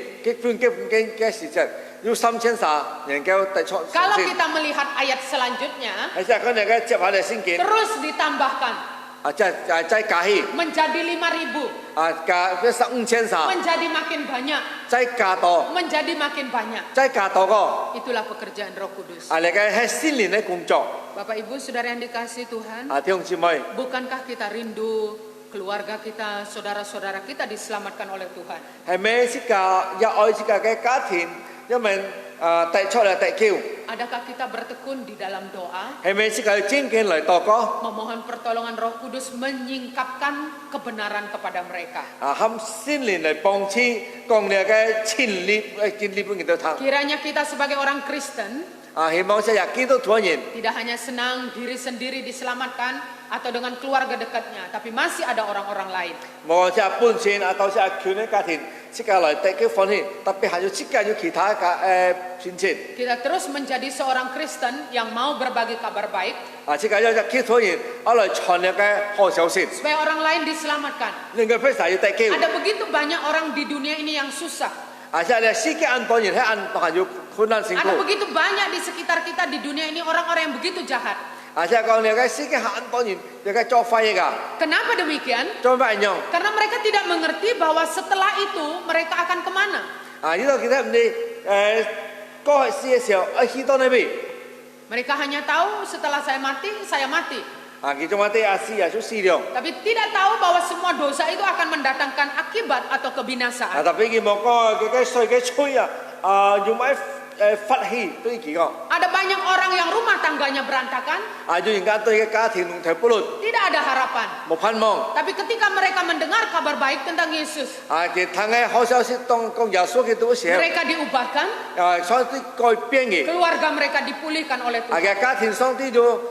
嘅時節，要3000能夠得出。 Kalau kita melihat ayat selanjutnya, 係即係佢哋嘅接下嚟先見， terus ditambahkan 啊，即係加起， menjadi 5.000, 啊加嘅1500， menjadi makin banyak, 再加多， menjadi makin banyak. 再加多個， Itulah pekerjaan Roh Kudus. 啊，你嘅係新年嘅工作， Bapak Ibu Saudara yang dikasihi Tuhan, 啊，弟兄姊妹， bukankah kita rindu keluarga kita, saudara-saudara kita diselamatkan oleh Tuhan? 係咩時間有愛自己嘅家庭，因為帶出嚟帶救， Adakah kita bertekun di dalam doa, 係咩時間真經嚟禱告， memohon pertolongan Roh Kudus menyingkapkan kebenaran kepada mereka? 啊，含新年嚟幫助講你嘅真理本嘅都聽， Kiranya kita sebagai orang Kristen 啊，希望saya yakin itu Tuhan yin。 tidak hanya senang diri sendiri diselamatkan atau dengan keluarga dekatnya, tapi masih ada orang-orang lain. 無只本身啊，到時啊，佢嘅家庭即刻來帶佢歡喜，特別係要即刻要其他嘅親戚， Kita terus menjadi seorang Kristen yang mau berbagi kabar baik 啊，即刻要基督徒人啊來傳你嘅好消息， supaya orang lain diselamatkan. 令佢非常要帶救， Ada begitu banyak orang di dunia ini yang susah. 啊，即係你世界安多人喺安多要困難辛苦， Ada begitu banyak di sekitar kita di dunia ini orang-orang yang begitu jahat. 啊，即係講你嘅世界安多人，你嘅作廢㗎， Kenapa demikian? 做咩樣？ Karena mereka tidak mengerti bahwa setelah itu mereka akan kemana. 啊，呢度記得你過去世嘅時候，去到那邊， Mereka hanya tahu setelah saya mati. 啊，其中一啲阿師啊，就死了， Tapi tidak tahu bahwa semua dosa itu akan mendatangkan akibat atau kebinasaan. 啊，特別佢冇講佢嘅水嘅吹啊，啊，用埋發氣對佢講。 Ada banyak orang yang rumah tangganya berantakan, 啊，要人家對嘅家庭同台不論， tidak ada harapan. 冇盼望。 Tapi ketika mereka mendengar kabar baik tentang Yesus, 啊，佢聽嘅好消息當講耶穌嘅都寫， mereka diubahkan, 啊，上帝改變嘅， keluarga mereka dipulihkan oleh 啊 Tuhan. 嘅家庭上帝就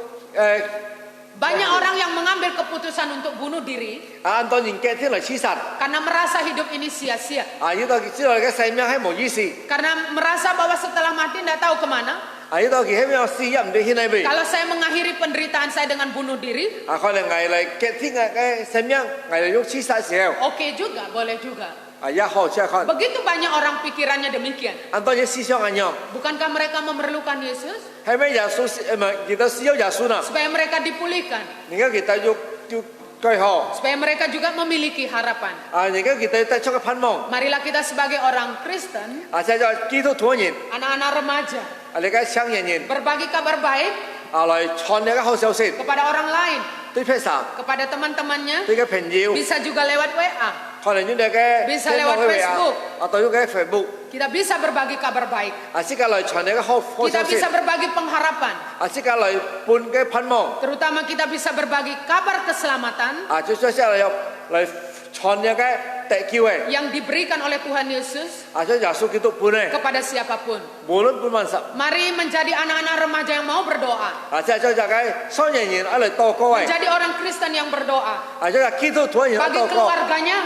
Banyak orang yang mengambil keputusan untuk bunuh diri 按當人嘅天嚟刺殺， karena merasa hidup ini sia-sia. 啊，呢度知道你嘅生命係冇意思， Karena merasa bahwa setelah mati tidak tahu kemana. Itu kita yang siap di sini be. Kalau saya mengakhiri penderitaan saya dengan bunuh diri, Kalau ngai lai keting ngai semyang ngai yuk sisa siau. oke juga, boleh juga. Ya hao cia kan. Begitu banyak orang pikirannya demikian. Antonya sisa anyo. Bukankah mereka memerlukan Yesus? Hai me Yesus kita siap Yesus na. Supaya mereka dipulihkan. Nika kita yuk kai hao. Supaya mereka juga memiliki harapan. Nika kita tak cakap panmong. Marilah kita sebagai orang Kristen, Saya jadi kita tuan yin. anak-anak remaja, Mereka siang yin. berbagi kabar baik Alai chon mereka hao xiao xin. kepada orang lain, 对配上， kepada teman-temannya, 对个朋友， bisa juga lewat WA. 可能用那个 Bisa lewat Facebook. 都用个 Facebook， Kita bisa berbagi kabar baik. 是个来传那个好 Kita 消息， bisa berbagi pengharapan. 是个来搬个盼望， Terutama kita bisa berbagi kabar keselamatan 就是下来要来传那个得救的， yang diberikan oleh Tuhan Yesus 就耶稣基督搬的， kepada siapapun. 无论搬万什， Mari menjadi anak-anak remaja yang mau berdoa. 就这个少年人来祷告的， Menjadi orang Kristen yang berdoa. 就基督徒人 Bagi 祷告， keluarganya,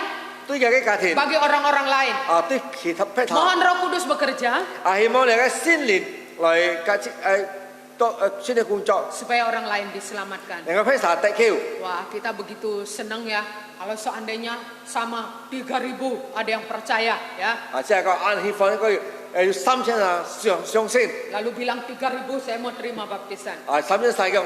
对个家庭， bagi orang-orang lain. 对其他配套， Mohon Roh Kudus bekerja 希望那个心灵来家都新的工作， supaya orang lain diselamatkan. 能够配上得救。 Wah, kita begitu senang ya kalau seandainya sama 3.000 ada yang percaya ya. 即係個按希望一個要3000人相信， Lalu bilang 3.000 saya mau terima baptisan. 3000世界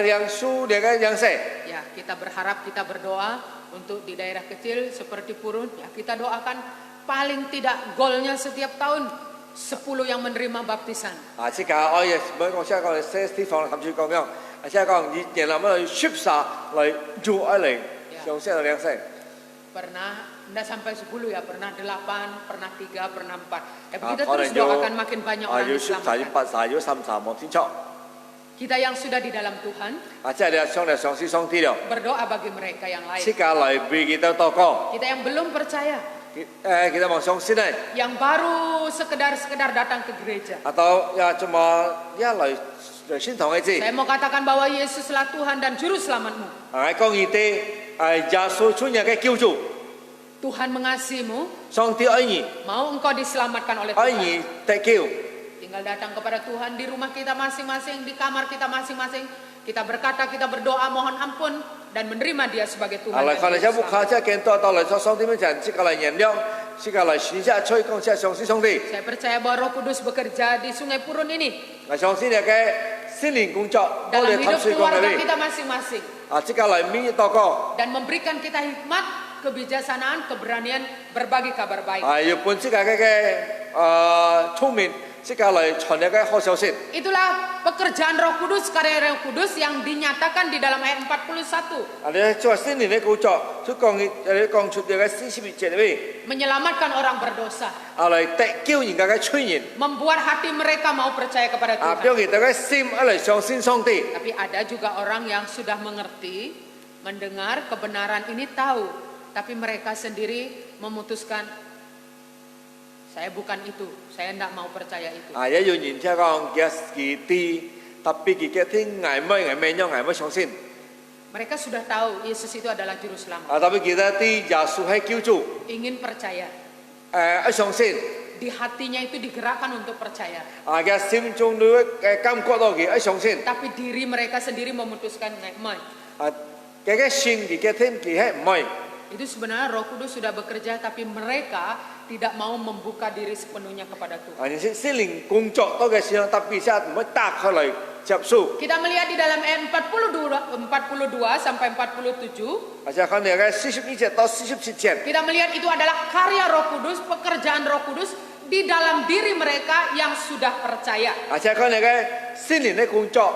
兩書兩世， Ya, kita berharap, kita berdoa untuk di daerah kecil seperti Purun. Ya, kita doakan paling tidak golnya setiap tahun 10 yang menerima baptisan. 即係我亦每個即係講些地方甚至講樣，即係講以前諗去 shift 晒嚟做一嚟相信兩世， Pernah, enggak sampai 10 ya, pernah 8, pernah 3, pernah 4. Ya, kita 可能 terus doakan makin banyak 要 orang shift 晒要 diselamatkan. 8晒要3晒冇清楚， Kita yang sudah di dalam Tuhan, 即係你相信上帝了， berdoa bagi mereka yang 即 lain. 係嚟俾佢禱告， Kita yang belum percaya, 佢冇相信咧， yang baru sekedar datang ke gereja. atau ya cuma一嚟先堂嘅字， Saya mau katakan bahwa Yesuslah Tuhan dan Juru Selamatmu. 講佢哋耶穌出現嘅救主， Tuhan mengasihimu, 上帝愛你， mau engkau diselamatkan oleh 愛 Tuhan. 你得救。 Tinggal datang kepada Tuhan di rumah kita masing-masing, di kamar kita masing-masing. Kita berkata, kita berdoa mohon ampun dan menerima Dia sebagai Tuhan. 啊，嚟 dan 看嚟 Juru 只不 Selamat. 靠只見到到嚟做上帝面前，即個嚟原諒，即個嚟選擇吹講，即係相信上帝， Saya percaya bahwa Roh Kudus bekerja di Sungai Purun ini, 我相信你嘅心靈工作，我 dalam 哋 hidup 探水講 keluarga 你， kita masing-masing. 啊，即個嚟免禱告， Dan memberikan kita hikmat, kebijaksanaan, keberanian berbagi kabar baik. 啊，要本即個聰明，即個嚟傳你嘅好消息， Itulah pekerjaan Roh Kudus, karya Roh Kudus yang dinyatakan di dalam ayat 41. 啊，你做心靈嘅工作，所講出你嘅40節裏邊， Menyelamatkan orang berdosa. 啊嚟得救人家嘅罪人， Membuat hati mereka mau percaya kepada 啊， Tuhan. 讓佢哋嘅心一嚟相信上帝。 Tapi ada juga orang yang sudah mengerti, mendengar kebenaran ini tahu. Tapi mereka sendiri memutuskan, saya bukan itu, saya tidak mau percaya itu. 啊，一樣然之後講佢啲特別嘅聽捱咩樣捱咩相信， Mereka sudah tahu Yesus itu adalah Juru Selamat. 啊，特別佢啲耶穌係救主， Ingin percaya. 一相信， Di hatinya itu digerakkan untuk percaya. 啊嘅心中都感覺到佢一相信， Tapi diri mereka sendiri memutuskan nggak mau. 啊嘅心嘅聽佢係唔係， Itu sebenarnya Roh Kudus sudah bekerja, tapi mereka tidak mau membuka diri sepenuhnya kepada Tuhan. 啊，你心靈工作多嘅時候，特別係唔會打開嚟接受， Kita melihat di dalam ayat 42 sampai 47, 啊，即係可能嘅41節到47節， kita melihat itu adalah karya Roh Kudus, pekerjaan Roh Kudus di dalam diri mereka yang sudah percaya. 啊，即係可能嘅心靈嘅工作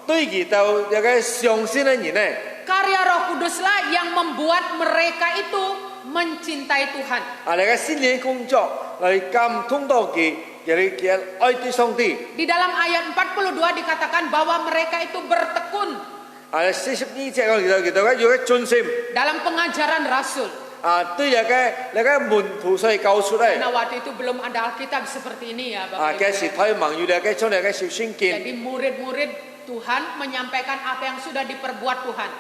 對佢到有嘅相信嘅人咧。 Karya Roh Kuduslah yang membuat mereka itu mencintai Tuhan. 啊，你嘅心靈工作嚟感通到佢嘅愛對上帝。 Di dalam ayat 42 dikatakan bahwa mereka itu bertekun 啊，42節我哋要嘅盡心。 dalam pengajaran Rasul. 啊，對你嘅門徒所教出嚟。 Nah, waktu itu belum ada Alkitab seperti ini ya, 啊， Bapak 嘅 Ibu. 時睇網要你嘅將你嘅小聖經。 Jadi murid-murid Tuhan menyampaikan apa yang sudah diperbuat Tuhan.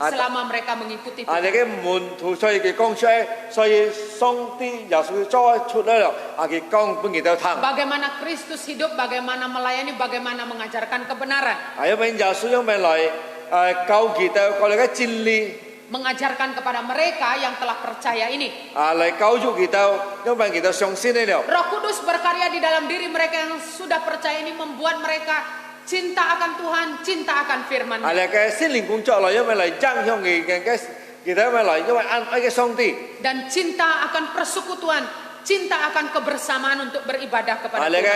selama mereka mengikuti 啊，你 Tuhan. 嘅門徒所以佢講出嚟，所以上帝耶穌再出嚟了，佢講俾佢哋聽。 Bagaimana Kristus hidup, bagaimana melayani, bagaimana mengajarkan kebenaran. 因為耶穌因為嚟救佢哋過嚟嘅真理。 Mengajarkan kepada mereka yang telah percaya ini. 嚟救助佢哋，因為佢哋相信你了。 Roh Kudus berkarya di dalam diri mereka yang sudah percaya ini, membuat mereka cinta akan Tuhan, cinta akan firman. 嚟嘅聖靈工作嚟，因為嚟增向佢哋，因為嚟因為愛嘅上帝。 Dan cinta akan persekutuan, cinta akan kebersamaan untuk beribadah kepada 嚟 Tuhan. 嘅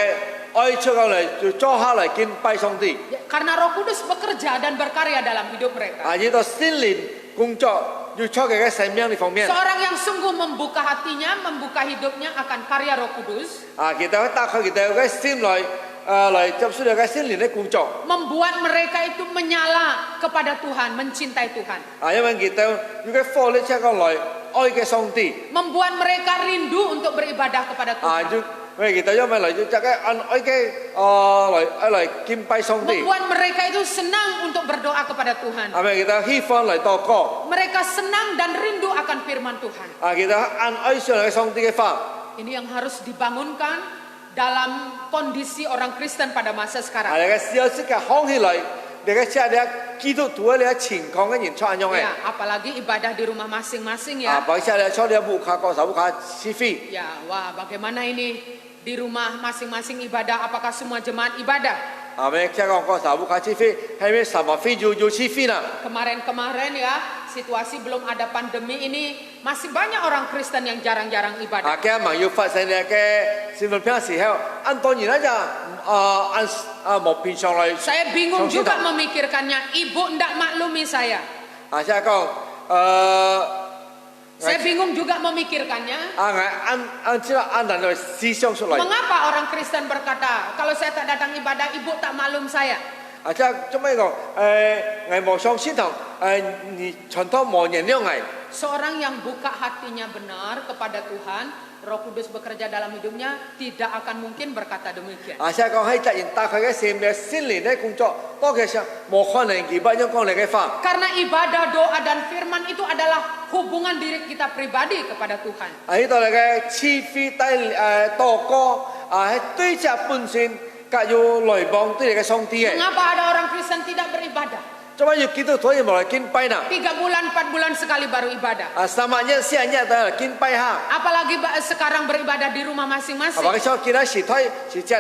愛出嚟就做下嚟敬拜上帝。 Karena Roh Kudus bekerja dan berkarya dalam hidup mereka. 呢個聖靈工作要出佢嘅生命呢方面。 Seorang yang sungguh membuka hatinya, membuka hidupnya akan karya Roh Kudus, 佢哋打開佢哋嘅心嚟，嚟接受佢嘅聖靈嘅工作。 membuat mereka itu menyala kepada Tuhan, mencintai Tuhan. 因為佢哋要嘅火力出過嚟愛嘅上帝。 Membuat mereka rindu untuk beribadah kepada Tuhan. 因為佢哋因為嚟就嘅愛嘅嚟敬拜上帝。 Membuat mereka itu senang untuk berdoa kepada Tuhan. 因為佢哋希望嚟禱告。 Mereka senang dan rindu akan firman Tuhan. 佢哋愛上嚟上帝嘅法。 Ini yang harus dibangunkan dalam kondisi orang Kristen pada masa sekarang. 你嘅小息嘅康起嚟，你嘅即係你基督徒你嘅情況嘅人出樣嘅。 Ya, apalagi ibadah di rumah masing-masing ya. 或者你出你無卡個手卡是非。 Ya, wah bagaimana ini di rumah masing-masing ibadah? Apakah semua jemaat ibadah? 咪即係講個手無卡是非，係咪什麼非要是非啦？ Kemarin-kemarin ya, situasi belum ada pandemi ini, masih banyak orang Kristen yang jarang-jarang ibadah. 嘅民要發生嘅身份片時候，按當然啦就按無變上嚟。 Saya bingung Songsi juga tak? memikirkannya. Ibu ndak maklumi saya. 即係講Saya bingung juga memikirkannya. 按人嘅思想出嚟。 Mengapa orang Kristen berkata, kalau saya tak datang ibadah, ibu tak maklum saya? 即係做咩講？藝無上先堂你傳統無人了藝。 Seorang yang buka hatinya benar kepada Tuhan, Roh Kudus bekerja dalam hidupnya, tidak akan mungkin berkata demikian. 即係講喺突然打開嘅心嘅心靈嘅工作，多嘅時候冇可能佢不樣講你嘅法。 Karena ibadah, doa, dan firman itu adalah hubungan diri kita pribadi kepada Tuhan. 喺度嚟嘅慈悲帶禱告喺對着本身，更要來幫對你嘅上帝嘅。 Mengapa ada orang Kristen tidak beribadah? 做乜要見到佢冇嚟敬拜呐？ 3 bulan, 4 bulan sekali baru ibadah. 三日四日都嚟敬拜下。 Apalagi sekarang beribadah di rumah masing-masing. 係咪？所以見到時推時隻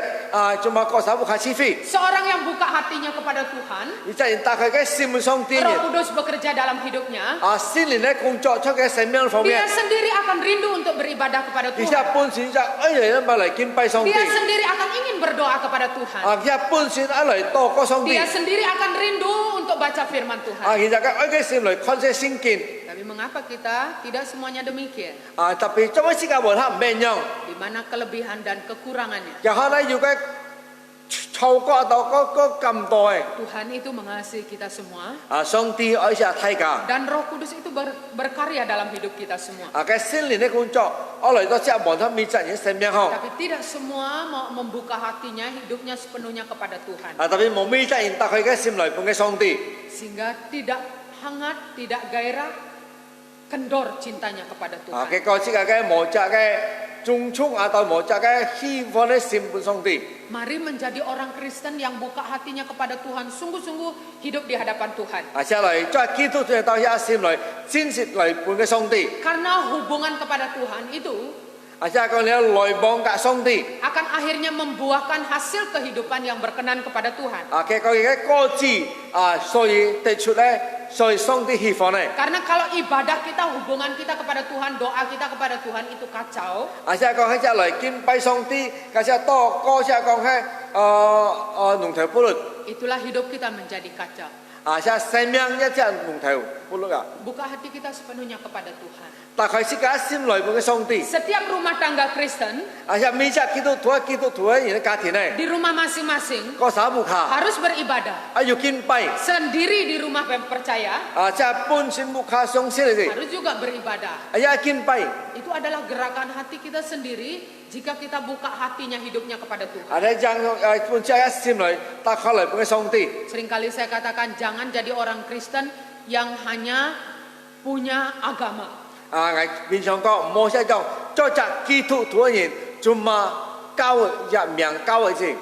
做乜個手不卡慈悲？ Seorang yang buka hatinya kepada Tuhan, 而突然打開嘅心門上帝 Roh Kudus bekerja dalam hidupnya, 心靈嘅工作出嘅生命方 dia 面， sendiri akan rindu untuk beribadah kepada 而且 Tuhan. 本身就人咪嚟敬拜上帝， Dia sendiri akan ingin berdoa kepada Tuhan. 而且本身嚟禱告上帝， Dia sendiri akan rindu untuk baca firman Tuhan. 而且嘅心嚟看些聖經， Tapi mengapa kita tidak semuanya demikian? 特別做乜時間冇他唔明樣， Di mana kelebihan dan kekurangannya? 然後咧要嘅透過到嗰咁多嘅， Tuhan itu mengasihi kita semua, 上帝愛下大家， dan Roh Kudus itu berkarya dalam hidup kita semua. 嘅心靈嘅工作，我嚟到之後望他面前嘅生命好， Tapi tidak semua mau membuka hatinya, hidupnya sepenuhnya kepada Tuhan. 特別冇面前打開嘅心嚟幫嘅上帝， Sehingga tidak hangat, tidak gairah, kendor cintanya kepada Tuhan. 嘅個即係嘅無責嘅中衝atau無責嘅希望嘅心本上帝。 Mari menjadi orang Kristen yang buka hatinya kepada Tuhan, sungguh-sungguh hidup di hadapan Tuhan. 下嚟再基督徒到一心嚟真實嚟伴嘅上帝， Karena hubungan kepada Tuhan itu 下講你來幫嘅上帝， akan akhirnya membuahkan hasil kehidupan yang berkenan kepada Tuhan. 嘅個嘅歌詞所以提出咧，所以上帝希望咧， Karena kalau ibadah kita, hubungan kita kepada Tuhan, doa kita kepada Tuhan itu kacau, 下講喺只嚟敬拜上帝，下多歌下講喺龍頭不律， itulah hidup kita menjadi kacau. 下生命一隻龍頭不律啊， Buka hati kita sepenuhnya kepada Tuhan. 大概是嘅心嚟伴嘅上帝， Setiap rumah tangga Kristen 下每隻基督徒嘅人嘅家庭咧， di rumah masing-masing 個手不卡， harus beribadah. 要敬拜， Sendiri di rumah percaya 即係本身不卡相信你哋， harus juga beribadah. 敬拜。 Itu adalah gerakan hati kita sendiri jika kita buka hatinya, hidupnya kepada Tuhan. 本身一心嚟打開嚟幫嘅上帝。 Seringkali saya katakan jangan jadi orang Kristen yang hanya punya agama. 我平常講，摩西講，做隻基督徒人，做嘛教入名教嘅啫。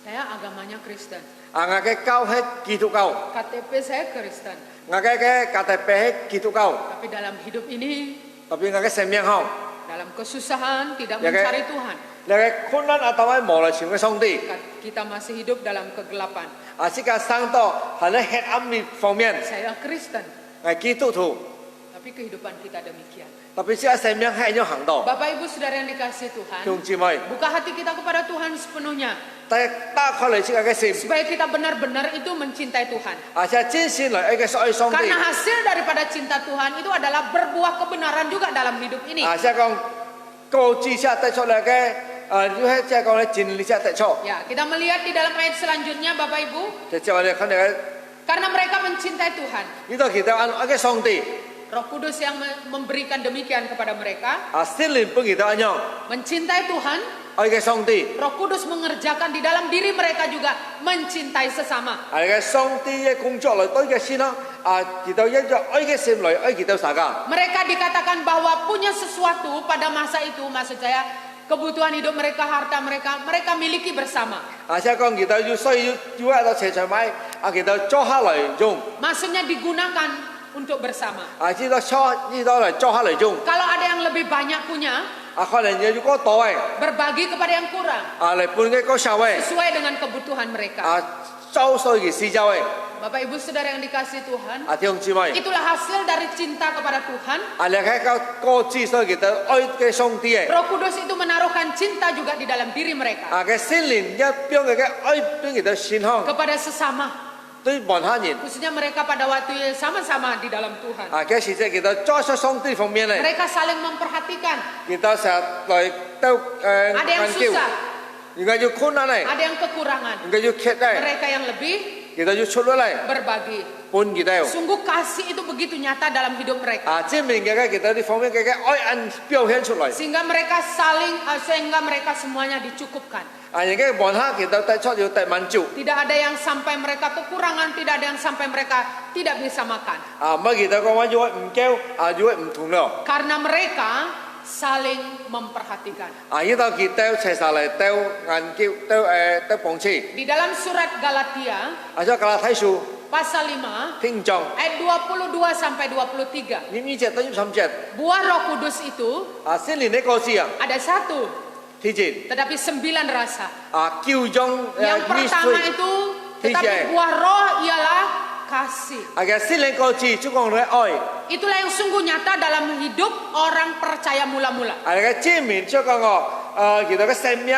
Saya agamanya Kristen. 我嘅教係基督教， KTP saya Kristen. 我嘅KTP係基督教， Tapi dalam hidup ini, 特別我嘅生命後， dalam kesusahan, tidak Ya, mencari Tuhan. 你嘅困難啊，當係無來前嘅上帝， Kita masih hidup dalam kegelapan. 啊，是個上帝係喺黑暗呢方面， Saya Kristen. 係基督徒， Tapi kehidupan kita demikian. 特別是個生命係咁樣行道， Bapak Ibu Saudara yang dikasihi Tuhan, 兄姊妹， buka hati kita kepada Tuhan sepenuhnya. 打開嚟自己嘅心， Supaya kita benar-benar itu mencintai Tuhan. 而且真心嚟一個愛上帝， Karena hasil daripada cinta Tuhan itu adalah berbuah kebenaran juga dalam hidup ini. 而且講高知識得出嚟嘅，要係即係講咧真理識得出， Ya, kita melihat di dalam ayat selanjutnya Bapak Ibu, 就即係我哋肯定嘅。 karena mereka mencintai Tuhan. 呢度其實按一個上帝， Roh Kudus yang memberikan demikian kepada mereka, 聖靈本其實一樣， mencintai Tuhan, 愛嘅上帝， Roh Kudus mengerjakan di dalam diri mereka juga mencintai sesama. 係嘅上帝嘅工作嚟對嘅先啦，其實一種愛嘅心嚟愛其實大家， Mereka dikatakan bahwa punya sesuatu pada masa itu, maksud saya kebutuhan hidup mereka, harta mereka, mereka miliki bersama. 而且講其實要需要喺度斜斜買，其實做下嚟用， Maksudnya digunakan untuk bersama. 知道嚟做下嚟用， Kalau ada yang lebih banyak punya, 可能要嗰多嘅， berbagi kepada yang kurang, 嚟半嘅嗰社會， sesuai dengan kebutuhan mereka. 周衰嘅四周嘅， Bapak Ibu Saudara yang dikasihi Tuhan, 弟兄姊妹， itulah hasil dari cinta kepada Tuhan. 你喺個知所以其實愛嘅上帝嘅， Roh Kudus itu menaruhkan cinta juga di dalam diri mereka 嘅聖靈一邊嘅愛邊其實善行 kepada sesama, 對其他人。 khususnya mereka pada waktu sama-sama di dalam Tuhan. 嘅事即其實做出上帝方面咧， Mereka saling memperhatikan. 其實成日嚟都 Ada yang 研究， susah, 而家要困難咧， ada yang kekurangan. 而家要缺咧， Mereka yang lebih 其實要出嚟咧， berbagi. 半其實。 Sungguh kasih itu begitu nyata dalam hidup mereka. 證明嘅其實呢方面嘅愛人表現出嚟， Sehingga mereka semuanya dicukupkan. 人家望下其實帶出要帶滿足， Tidak ada yang sampai mereka kekurangan, tidak ada yang sampai mereka tidak bisa makan. 唔係其實講話要唔夠，要唔同咯， Karena mereka saling memperhatikan. 呢度佢都齊晒嚟都研究都幫持， Di dalam surat Galatia 所以加拉太書 pasal 5 聽眾， ayat 22 sampai 23. 呢隻到23節， Buah Roh Kudus itu 聖靈呢個字啊， ada 1, 聽見 tetapi 9 rasa. 叫種 Yang pertama itu, tetapi buah roh ialah kasih. 嘅聖靈個字主講嘅愛， Itulah yang sungguh nyata dalam hidup orang percaya mula-mula. 嘅證明出個其實嘅生命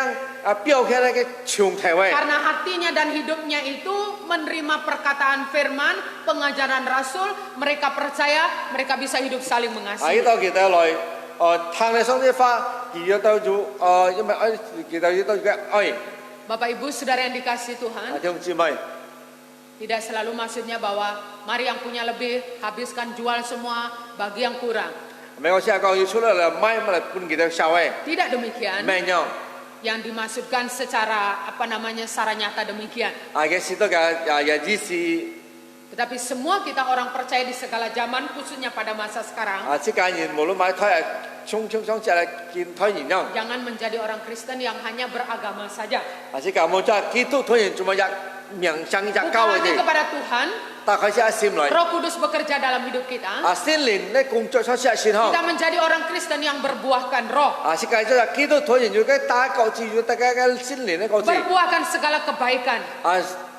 表現嘅長體位。 Karena hatinya dan hidupnya itu menerima perkataan firman, pengajaran Rasul, mereka percaya, mereka bisa hidup saling 呢 mengasihi. 度其實來聽你上啲話，而要到做因為愛，其實要到嘅愛， Bapak Ibu Saudara yang dikasihi Tuhan, 弟兄姊妹， tidak selalu maksudnya bahwa mari yang punya lebih, habiskan jual semua, bagi yang kurang. 唔係我先係講要出嚟嚟買嚟半其實社會， Tidak demikian. 咩樣？ Yang dimaksudkan secara secara nyata demikian. 嘅事都嘅意思， Tetapi semua kita orang percaya di segala zaman, khususnya pada masa sekarang, 之間人無論買胎衝只嚟見胎人樣， jangan menjadi orang Kristen yang hanya beragama saja. 之間冇咗基督徒人做乜一名聲一 Buka 交嘅 hati 啫， kepada Tuhan, 打開些心嚟， Roh Kudus bekerja dalam hidup kita. 聖靈咧工作出些善行， Kita menjadi orang Kristen yang berbuahkan roh, 之間就係基督徒人要嘅打個字，要大家嘅聖靈呢個字， berbuahkan segala kebaikan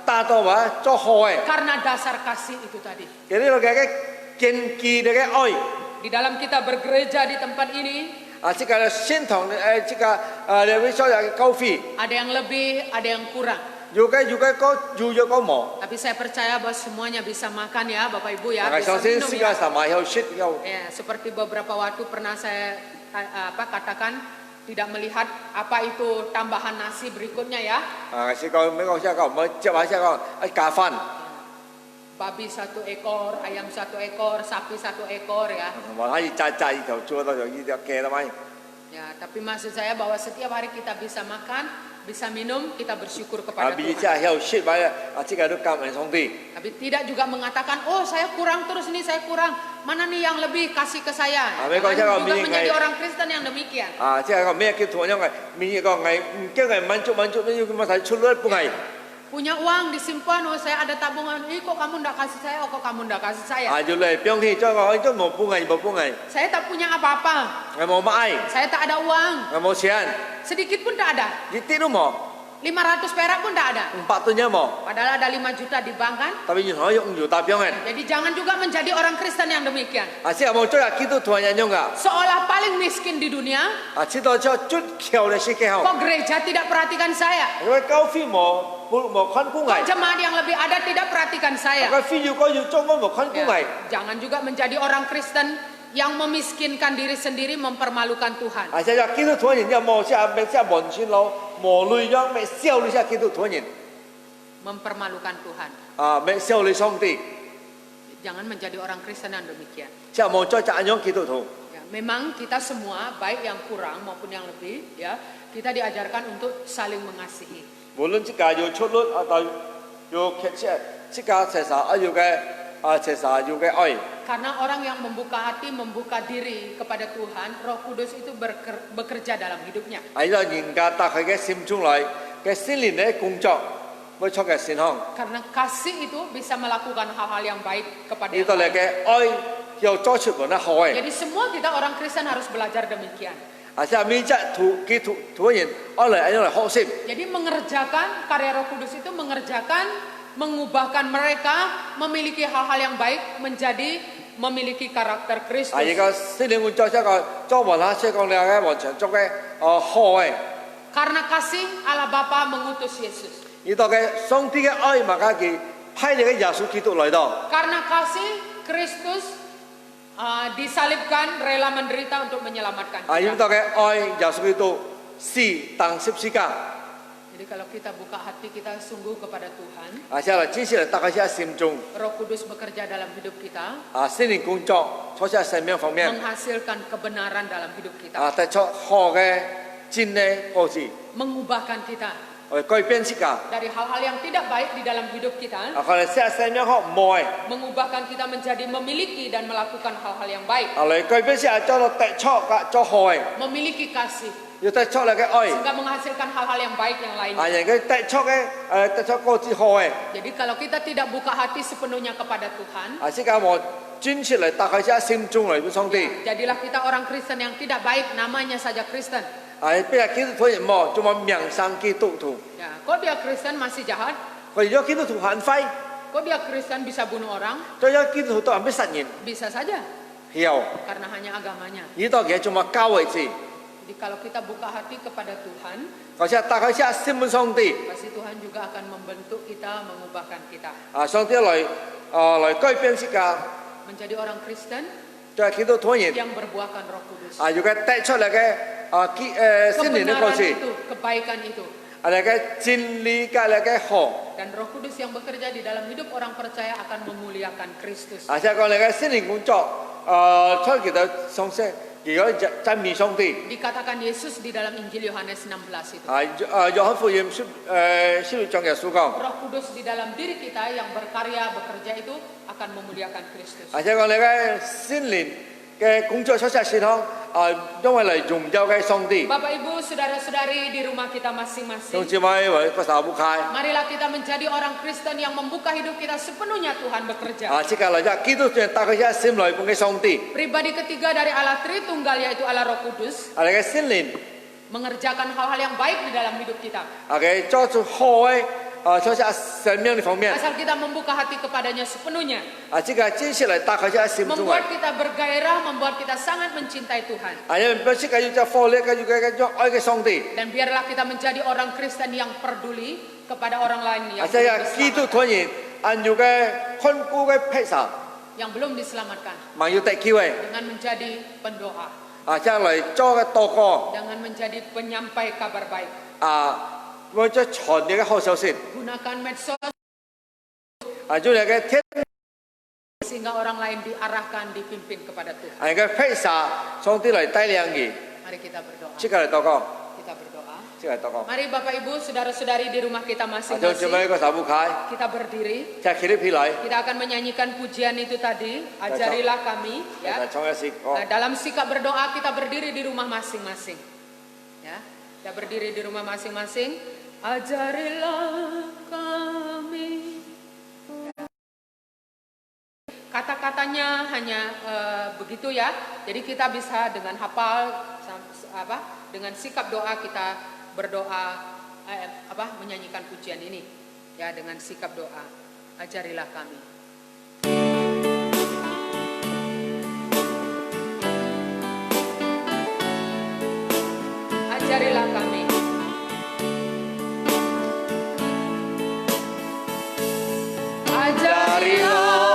打到話做好嘅。 karena dasar kasih itu tadi. Jadi lo kayak genki dengan oi. Di dalam kita bergereja di tempat ini, Jika sintong, jika lebih soal kopi, ada yang lebih, ada yang kurang. juga kau mau. Tapi saya percaya bahwa semuanya bisa makan ya Bapak Ibu ya, Maka bisa saya minum sih ya. sama yang shit kau. Ya, seperti beberapa waktu pernah saya katakan, tidak melihat apa itu tambahan nasi berikutnya ya. Si kau mấy kau siapa kau mau coba siapa kau kafan. Babi 1 ekor, ayam 1 ekor, sapi 1 ekor ya. Mau hari caca itu jual tu jadi kaya lama. Ya, tapi maksud saya bahwa setiap hari kita bisa makan, bisa minum, kita bersyukur 啊， kepada 比 Tuhan. 这要说白啊，这个都感恩上帝。 Tapi tidak juga mengatakan, oh saya kurang terus nih, saya kurang. Mana nih yang lebih kasih ke saya? Mereka Jangan cakap, juga "Ini menjadi ngai-" orang Kristen yang demikian. 啊，这个咩叫同样嘅，明一个嗌唔叫係滿足，你要咁樣睇出嚟不係？ Punya uang disimpan, oh saya ada tabungan. Kok kamu ndak kasih saya? Oh kok kamu ndak kasih saya? 啊，就嚟表氣，將個都冇半藝，冇半藝， Saya tak punya apa-apa. 係冇買， Saya tak ada uang. 係冇錢， Sedikit pun tak ada. 一啲都冇， 500 perak pun tak ada. 500 nya冇， Padahal ada 5 juta di bank kan? 特別可以用住大表嘅。 Jadi jangan juga menjadi orang Kristen yang demikian. 啊，即係冇將基督徒人用噶， Seolah paling miskin di dunia, 啊，知道咗最巧嘅事嘅後， kok gereja tidak perhatikan saya? 因為交費冇看半 Kok 藝， jemaat yang lebih ada tidak perhatikan saya? 個費要裝我冇看半 Ya, 藝。 jangan juga menjadi orang Kristen yang memiskinkan diri sendiri, mempermalukan Tuhan. 啊，即係基督徒人又冇即係咩即係完全佬，冇內樣咩笑你即係基督徒人， Mempermalukan Tuhan. 啊，咩笑你上帝， Jangan menjadi orang Kristen yang demikian. 即係冇再責任基督徒。 Ya, memang kita semua, baik yang kurang maupun yang lebih, ya, kita diajarkan untuk saling mengasihi. 無論即家要出率啊，但要劇車，即家其實啊要嘅啊其實要嘅愛。 Karena orang yang membuka hati, membuka diri kepada Tuhan, Roh Kudus itu bekerja dalam hidupnya. 喺個人家打開嘅心中來嘅心靈嘅工作，會出嘅善行。 Karena kasih itu bisa melakukan hal-hal yang baik kepada 呢 yang 度嚟 lain. 嘅愛要作出本得好嘅。 Jadi semua kita orang Kristen harus belajar demikian. 啊，即係每隻基督徒人愛嚟學習。 Jadi mengerjakan karya Roh Kudus itu mengerjakan, mengubahkan mereka memiliki hal-hal yang baik menjadi memiliki karakter 啊， Kristus. 而家心靈工作即係作完下即係講你嘅完全做嘅好嘅。 Karena kasih Allah Bapa mengutus Yesus. 呢度嘅上帝嘅愛嘛，家己派你嘅耶穌基督嚟到。 Karena kasih Kristus disalibkan, rela menderita untuk menyelamatkan 啊，呢 kita. 度嘅愛耶穌基督是當十字架。 Jadi kalau kita buka hati kita sungguh kepada Tuhan, 啊，即係真係打開喺心中。 Roh Kudus bekerja dalam hidup kita, 啊，心靈工作，坐喺生命方面， menghasilkan kebenaran dalam hidup kita, 啊，得出好嘅真嘅果子， mengubahkan kita 改變自家， dari hal-hal yang tidak baik di dalam hidup kita, 啊，可能喺生命好唔愛， mengubahkan kita menjadi memiliki dan melakukan hal-hal yang baik, 啊，嚟改變自家做到得出嘅做好嘅， memiliki kasih, 要得出嚟嘅愛， sehingga menghasilkan hal-hal yang baik yang 啊， lainnya. 人嘅得出嘅得出果子好嘅， Jadi kalau kita tidak buka hati sepenuhnya kepada Tuhan, 啊，即係我專出嚟打開喺心中嚟俾上帝， jadilah kita orang Kristen yang tidak baik, namanya saja Kristen. 啊，俾人基督徒人冇，做乜名聲基督徒， Ya, kok dia Kristen masih jahat? 佢如果基督徒犯法， Kok dia Kristen bisa bunuh orang? 再有基督徒都係咩實現， Bisa saja, 有 karena hanya agamanya. 呢度嘅做乜教為止， Jadi kalau kita buka hati kepada Tuhan, 或者打開喺心本上帝。 pasti Tuhan juga akan membentuk kita, mengubahkan kita. 啊，上帝來改變自家， Menjadi orang Kristen 就係基督徒人 yang berbuahkan Roh Kudus. 啊，要嘅帶出嚟嘅心靈嘅故 Kebenaran 事， itu, kebaikan itu. 啊，嚟嘅真理嘅嚟嘅好， Dan Roh Kudus yang bekerja di dalam hidup orang percaya akan memuliakan Kristus. 啊，即係講你嘅心靈工作，出嚟到上升，如果讚美上帝， Dikatakan Yesus di dalam Injil Yohanes 16 itu. 約翰福音16章耶穌講， Roh Kudus di dalam diri kita yang berkarya, bekerja itu akan memuliakan Kristus. 啊，即係講你嘅心靈嘅工作出晒善行，啊，因為嚟榮耀嘅上帝， Bapak Ibu, saudara-saudari di rumah kita 同 masing-masing, 志們為個手不開， marilah kita menjadi orang Kristen yang membuka hidup kita sepenuhnya Tuhan bekerja. 啊，即係嚟咗基督徒打開喺心裏邊嘅上帝， Pribadi ketiga dari Allah Tritunggal yaitu Allah Roh Kudus 啊，你嘅心靈。 mengerjakan hal-hal yang baik di dalam hidup kita. OK，做出好嘅，做下生命的方面， Asal kita membuka hati kepadanya sepenuhnya. 這個接下來打開喺心中嘅， Membuat kita bergairah, membuat kita sangat mencintai Tuhan. 因為不是個要做火力，個要愛嘅上帝， Dan biarlah kita menjadi orang Kristen yang peduli kepada orang lain yang 這 belum 個基督 diselamatkan. 徒人按照嘅看顧嘅披薩， Yang belum diselamatkan. 還要得機會， Dengan menjadi pendoa. 即係嚟做嘅禱告， Dengan menjadi penyampai kabar baik. 為咗傳你嘅好消息， Gunakan medsos 做你嘅天， sehingga orang lain diarahkan, dipimpin kepada Tuhan. 嘅披薩，上帝嚟帶領你， Mari kita berdoa. 即個嚟禱告， Kita berdoa. Siapa tokoh? Mari Bapak Ibu, saudara-saudari di rumah kita Ayo masing-masing, coba kau sabu kai. kita berdiri. Saya kiri pilai. Kita akan menyanyikan pujian itu tadi, ajarilah kami. Ya. Saya coba sih. Nah, dalam sikap berdoa kita berdiri di rumah masing-masing. Ya, kita berdiri di rumah masing-masing. Ajarilah kami. Kata-katanya hanya begitu ya. Jadi kita bisa dengan hafal dengan sikap doa kita berdoa menyanyikan pujian ini ya dengan sikap doa. Ajarilah kami. Ajarilah kami. Ajarilah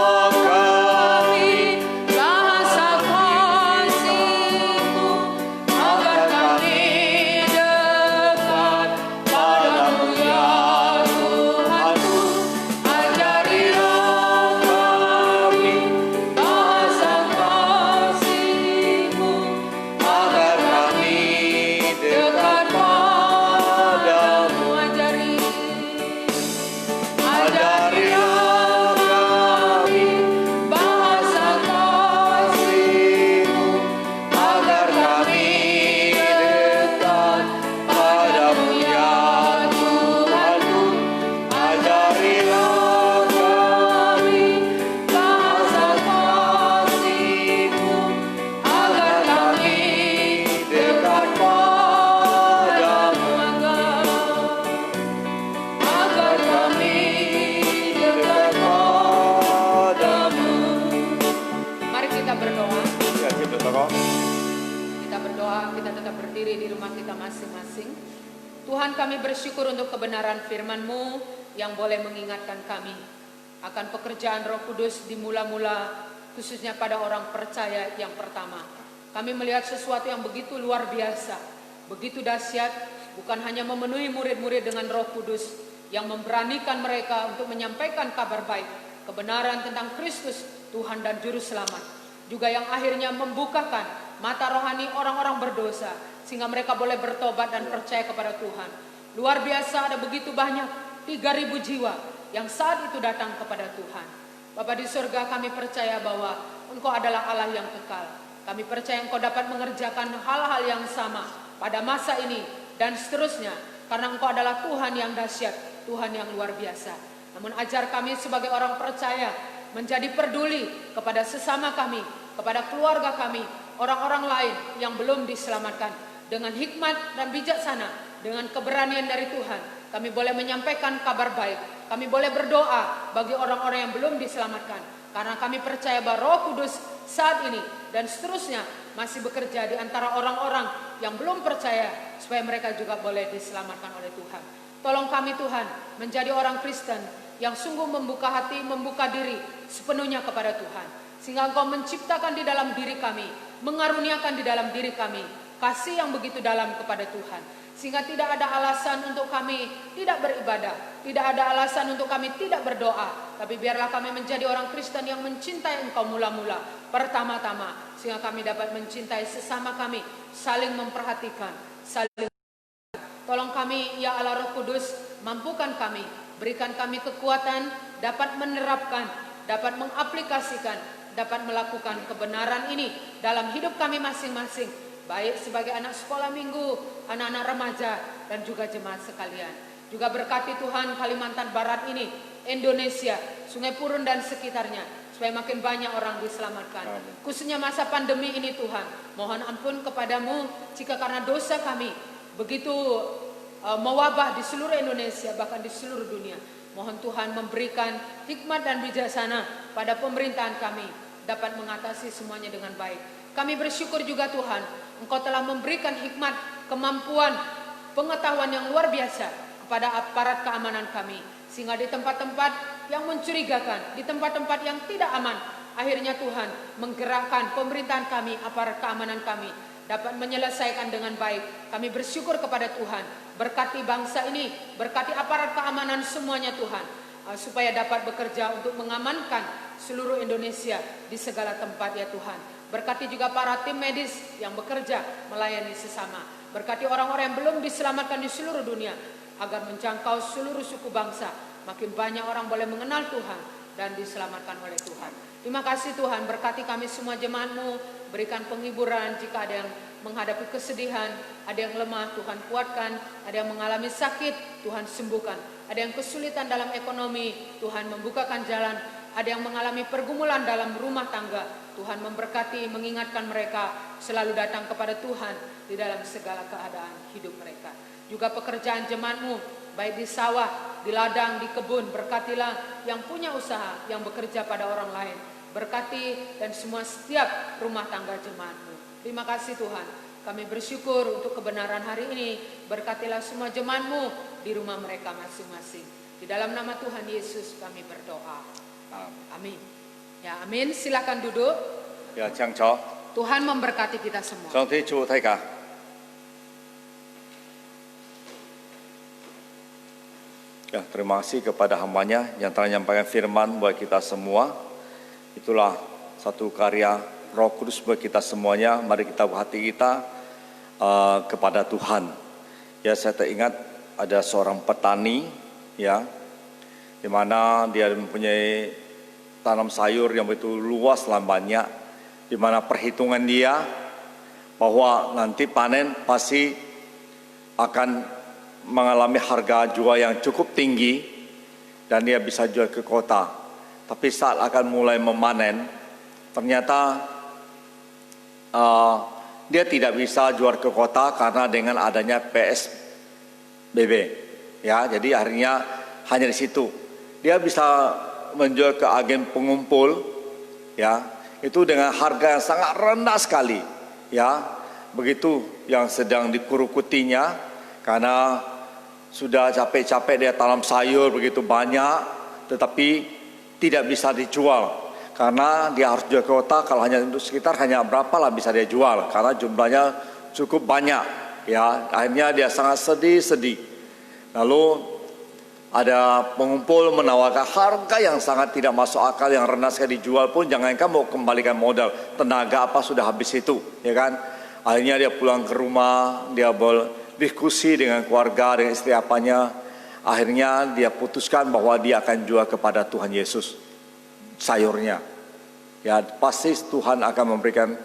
Tuhan, kami bersyukur untuk kebenaran firman-Mu yang boleh mengingatkan kami akan pekerjaan Roh Kudus di mula-mula, khususnya pada orang percaya yang pertama. Kami melihat sesuatu yang begitu luar biasa, begitu dahsyat, bukan hanya memenuhi murid-murid dengan Roh Kudus yang memberanikan mereka untuk menyampaikan kabar baik, kebenaran tentang Kristus, Tuhan dan Juru Selamat, juga yang akhirnya membukakan mata rohani orang-orang berdosa, sehingga mereka boleh bertobat dan percaya kepada Tuhan. Luar biasa, ada begitu banyak, 3.000 jiwa yang saat itu datang kepada Tuhan. Bapa di surga, kami percaya bahwa Engkau adalah Allah yang kekal. Kami percaya Engkau dapat mengerjakan hal-hal yang sama pada masa ini dan seterusnya, karena Engkau adalah Tuhan yang dahsyat, Tuhan yang luar biasa. Namun ajar kami sebagai orang percaya menjadi peduli kepada sesama kami, kepada keluarga kami, orang-orang lain yang belum diselamatkan. Dengan hikmat dan bijaksana, dengan keberanian dari Tuhan, kami boleh menyampaikan kabar baik. Kami boleh berdoa bagi orang-orang yang belum diselamatkan, karena kami percaya bahwa Roh Kudus saat ini dan seterusnya masih bekerja di antara orang-orang yang belum percaya, supaya mereka juga boleh diselamatkan oleh Tuhan. Tolong kami Tuhan menjadi orang Kristen yang sungguh membuka hati, membuka diri sepenuhnya kepada Tuhan, sehingga Engkau menciptakan di dalam diri kami, mengaruniakan di dalam diri kami kasih yang begitu dalam kepada Tuhan, sehingga tidak ada alasan untuk kami tidak beribadah, tidak ada alasan untuk kami tidak berdoa, tapi biarlah kami menjadi orang Kristen yang mencintai Engkau mula-mula, pertama-tama, sehingga kami dapat mencintai sesama kami, saling memperhatikan, saling. Tolong kami ya Allah Roh Kudus, mampukan kami, berikan kami kekuatan, dapat menerapkan, dapat mengaplikasikan, dapat melakukan kebenaran ini dalam hidup kami masing-masing, baik sebagai anak sekolah minggu, anak-anak remaja, dan juga jemaat sekalian. Juga berkati Tuhan Kalimantan Barat ini, Indonesia, Sungai Purun dan sekitarnya, supaya makin banyak orang diselamatkan. Khususnya masa pandemi ini Tuhan, mohon ampun kepadamu jika karena dosa kami begitu mewabah di seluruh Indonesia, bahkan di seluruh dunia. Mohon Tuhan memberikan hikmat dan bijaksana pada pemerintahan kami, dapat mengatasi semuanya dengan baik. Kami bersyukur juga Tuhan, Engkau telah memberikan hikmat, kemampuan, pengetahuan yang luar biasa kepada aparat keamanan kami, sehingga di tempat-tempat yang mencurigakan, di tempat-tempat yang tidak aman, akhirnya Tuhan menggerakkan pemerintahan kami, aparat keamanan kami dapat menyelesaikan dengan baik. Kami bersyukur kepada Tuhan, berkati bangsa ini, berkati aparat keamanan semuanya Tuhan, supaya dapat bekerja untuk mengamankan seluruh Indonesia di segala tempat ya Tuhan. Berkati juga para tim medis yang bekerja melayani sesama. Berkati orang-orang yang belum diselamatkan di seluruh dunia agar menjangkau seluruh suku bangsa. Makin banyak orang boleh mengenal Tuhan dan diselamatkan oleh Tuhan. Terima kasih Tuhan, berkati kami semua jemaat-Mu, berikan penghiburan jika ada yang menghadapi kesedihan, ada yang lemah, Tuhan kuatkan, ada yang mengalami sakit, Tuhan sembuhkan, ada yang kesulitan dalam ekonomi, Tuhan membukakan jalan, ada yang mengalami pergumulan dalam rumah tangga, Tuhan memberkati, mengingatkan mereka selalu datang kepada Tuhan di dalam segala keadaan hidup mereka. Juga pekerjaan jemaat-Mu, baik di sawah, di ladang, di kebun, berkatilah yang punya usaha, yang bekerja pada orang lain. Berkati dan semua setiap rumah tangga jemaat-Mu. Terima kasih Tuhan, kami bersyukur untuk kebenaran hari ini. Berkatilah semua jemaat-Mu di rumah mereka masing-masing. Di dalam nama Tuhan Yesus kami berdoa. Amin. Ya, amin. Silakan duduk. Ya, Changcho. Tuhan memberkati kita semua. Ya, terima kasih kepada hamba-Nya yang telah menyampaikan firman buat kita semua. Itulah satu karya Roh Kudus buat kita semuanya. Mari kita buka hati kita kepada Tuhan. Ya, saya teringat ada seorang petani, ya, di mana dia mempunyai tanam sayur yang begitu luas lambannya, di mana perhitungan dia bahwa nanti panen pasti akan mengalami harga jual yang cukup tinggi dan dia bisa jual ke kota. Tapi saat akan mulai memanen, ternyata dia tidak bisa jual ke kota karena dengan adanya PSBB. Ya, jadi akhirnya hanya di situ. Dia bisa menjual ke agen pengumpul, ya, itu dengan harga yang sangat rendah sekali, ya. Begitu yang sedang dikurukutinya karena sudah capek-capek dia tanam sayur begitu banyak, tetapi tidak bisa dijual karena dia harus jual ke kota. Kalau hanya untuk sekitar hanya berapa lah bisa dia jual karena jumlahnya cukup banyak, ya. Akhirnya dia sangat sedih. Lalu ada pengumpul menawarkan harga yang sangat tidak masuk akal, yang rendah sekali dijual pun jangankan mau kembalikan modal, tenaga apa sudah habis itu, ya kan. Akhirnya dia pulang ke rumah, dia berdiskusi dengan keluarga, dengan istri apanya. Akhirnya dia putuskan bahwa dia akan jual kepada Tuhan Yesus sayurnya. Ya, pasti Tuhan akan memberikan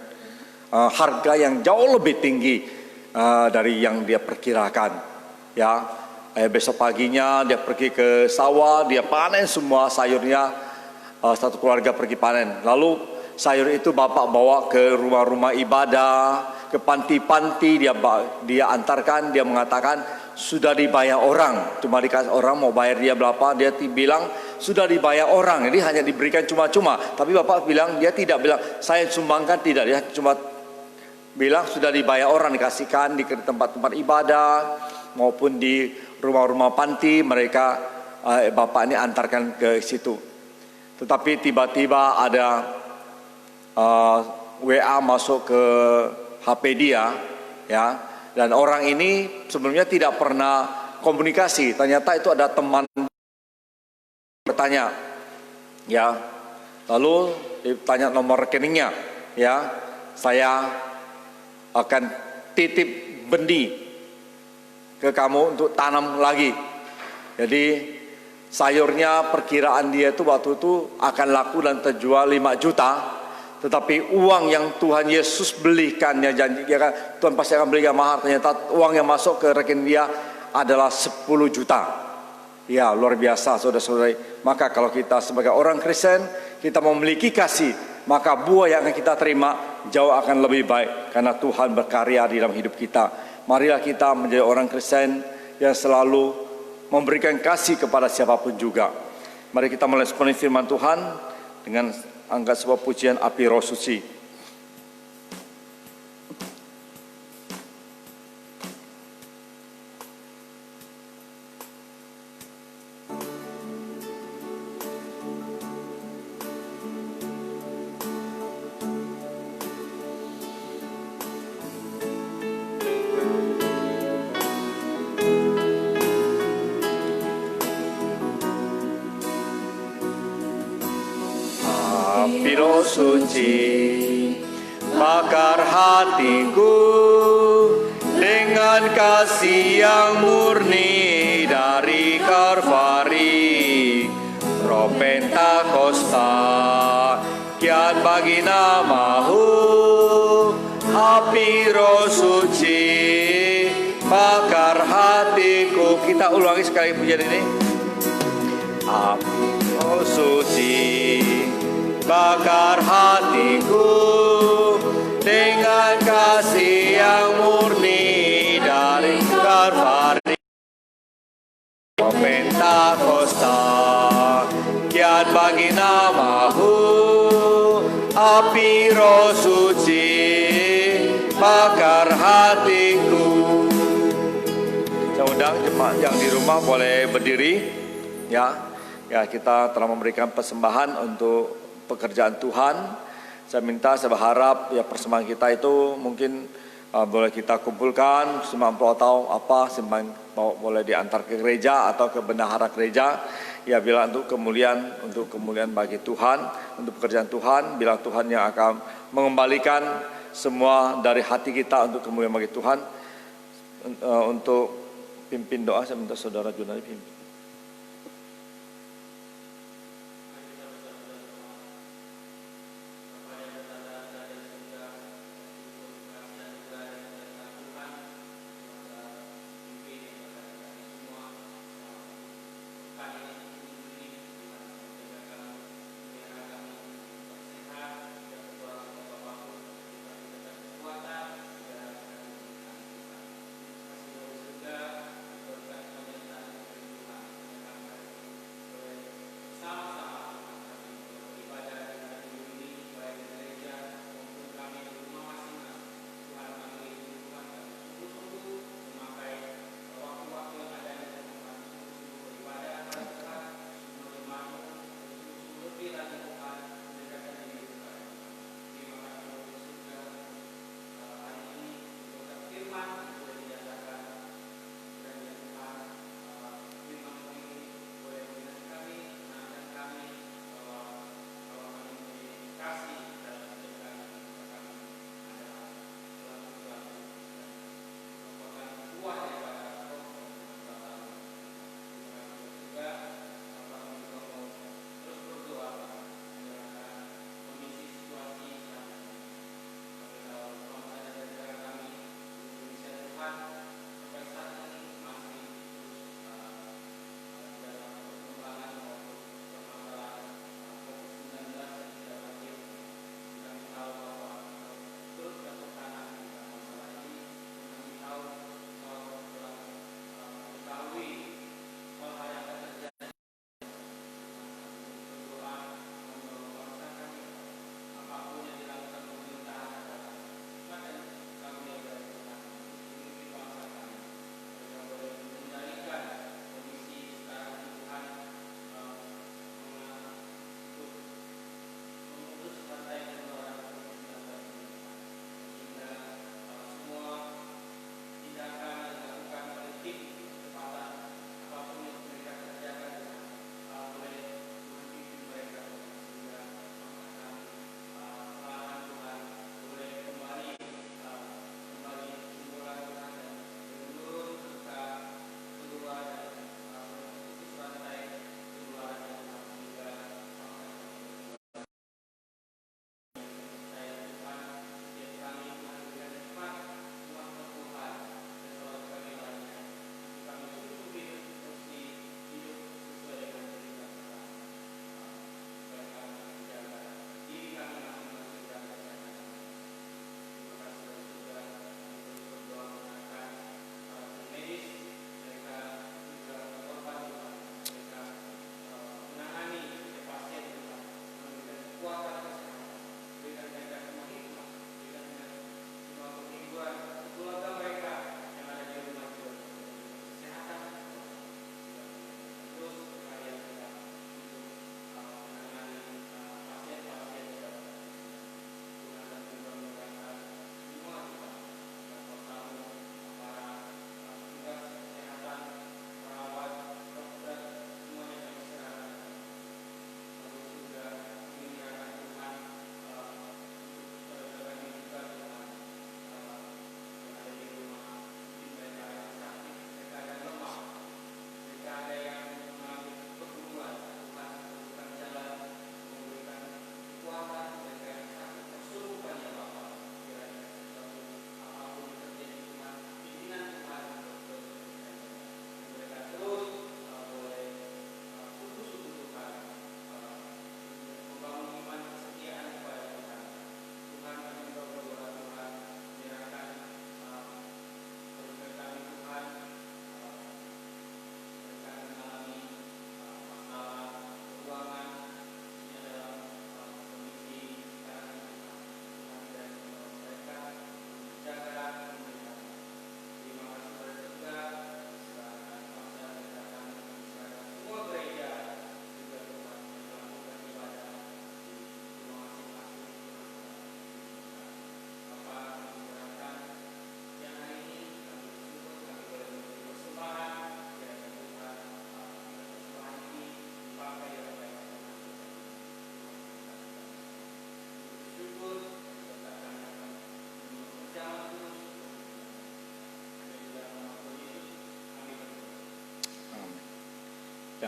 harga yang jauh lebih tinggi dari yang dia perkirakan. Ya, besok paginya dia pergi ke sawah, dia panen semua sayurnya. Satu keluarga pergi panen. Lalu sayur itu bapak bawa ke rumah-rumah ibadah, ke panti-panti, dia antarkan, dia mengatakan sudah dibayar orang, cuma dikasih orang mau bayar dia berapa, dia bilang sudah dibayar orang, jadi hanya diberikan cuma-cuma. Tapi bapak bilang, dia tidak bilang saya sumbangkan, tidak, dia cuma bilang sudah dibayar orang, dikasihkan di tempat-tempat ibadah maupun di rumah-rumah panti, mereka bapak ini antarkan ke situ. Tetapi tiba-tiba ada WA masuk ke HP dia, ya. Dan orang ini sebelumnya tidak pernah komunikasi. Ternyata itu ada teman bertanya, ya. Lalu ditanya nomor rekeningnya, ya. Saya akan titip benih ke kamu untuk tanam lagi. Jadi sayurnya perkiraan dia itu waktu itu akan laku dan terjual 5 juta. Tetapi uang yang Tuhan Yesus belikan, ya janji, ya kan, Tuhan pasti akan belikan mahal. Ternyata uang yang masuk ke rekening dia adalah 10 juta. Ya, luar biasa saudara-saudari. Maka kalau kita sebagai orang Kristen, kita memiliki kasih, maka buah yang akan kita terima jauh akan lebih baik. Karena Tuhan berkarya di dalam hidup kita. Marilah kita menjadi orang Kristen yang selalu memberikan kasih kepada siapapun juga. Mari kita meresponi firman Tuhan dengan angkat sebuah pujian api roh suci. Api roh suci bakar hatiku dengan kasih yang murni dari Kalvari. Roh Pentakosta, kian bagi namamu, api roh suci, bakar hatiku. Kita ulangi sekali pujian ini. Api roh suci, bakar hatiku dengan kasih yang murni dari Kalvari. Roh Pentakosta, kian bagi namamu, api roh suci, bakar hatiku. Saya undang jemaat yang di rumah boleh berdiri, ya. Ya, kita telah memberikan persembahan untuk pekerjaan Tuhan. Saya minta, saya berharap ya persembahan kita itu mungkin boleh kita kumpulkan 90 atau apa, boleh diantar ke gereja atau ke bendahara gereja. Ya, bila untuk kemuliaan bagi Tuhan, untuk pekerjaan Tuhan, bila Tuhan yang akan mengembalikan semua dari hati kita untuk kemuliaan bagi Tuhan. Untuk pimpin doa, saya minta saudara Junadi pimpin.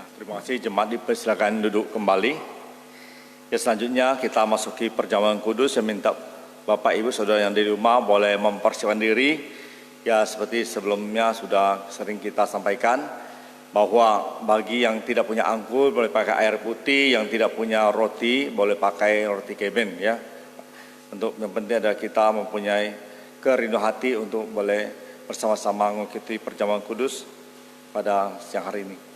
Ya, terima kasih jemaat, dipersilakan duduk kembali. Ya, selanjutnya kita masuki perjamuan kudus. Saya minta Bapak Ibu Saudara yang di rumah boleh mempersiapkan diri. Ya, seperti sebelumnya sudah sering kita sampaikan bahwa bagi yang tidak punya anggur boleh pakai air putih, yang tidak punya roti boleh pakai roti keben ya. Untuk yang penting adalah kita mempunyai kerindu hati untuk boleh bersama-sama mengikuti perjamuan kudus pada siang hari ini.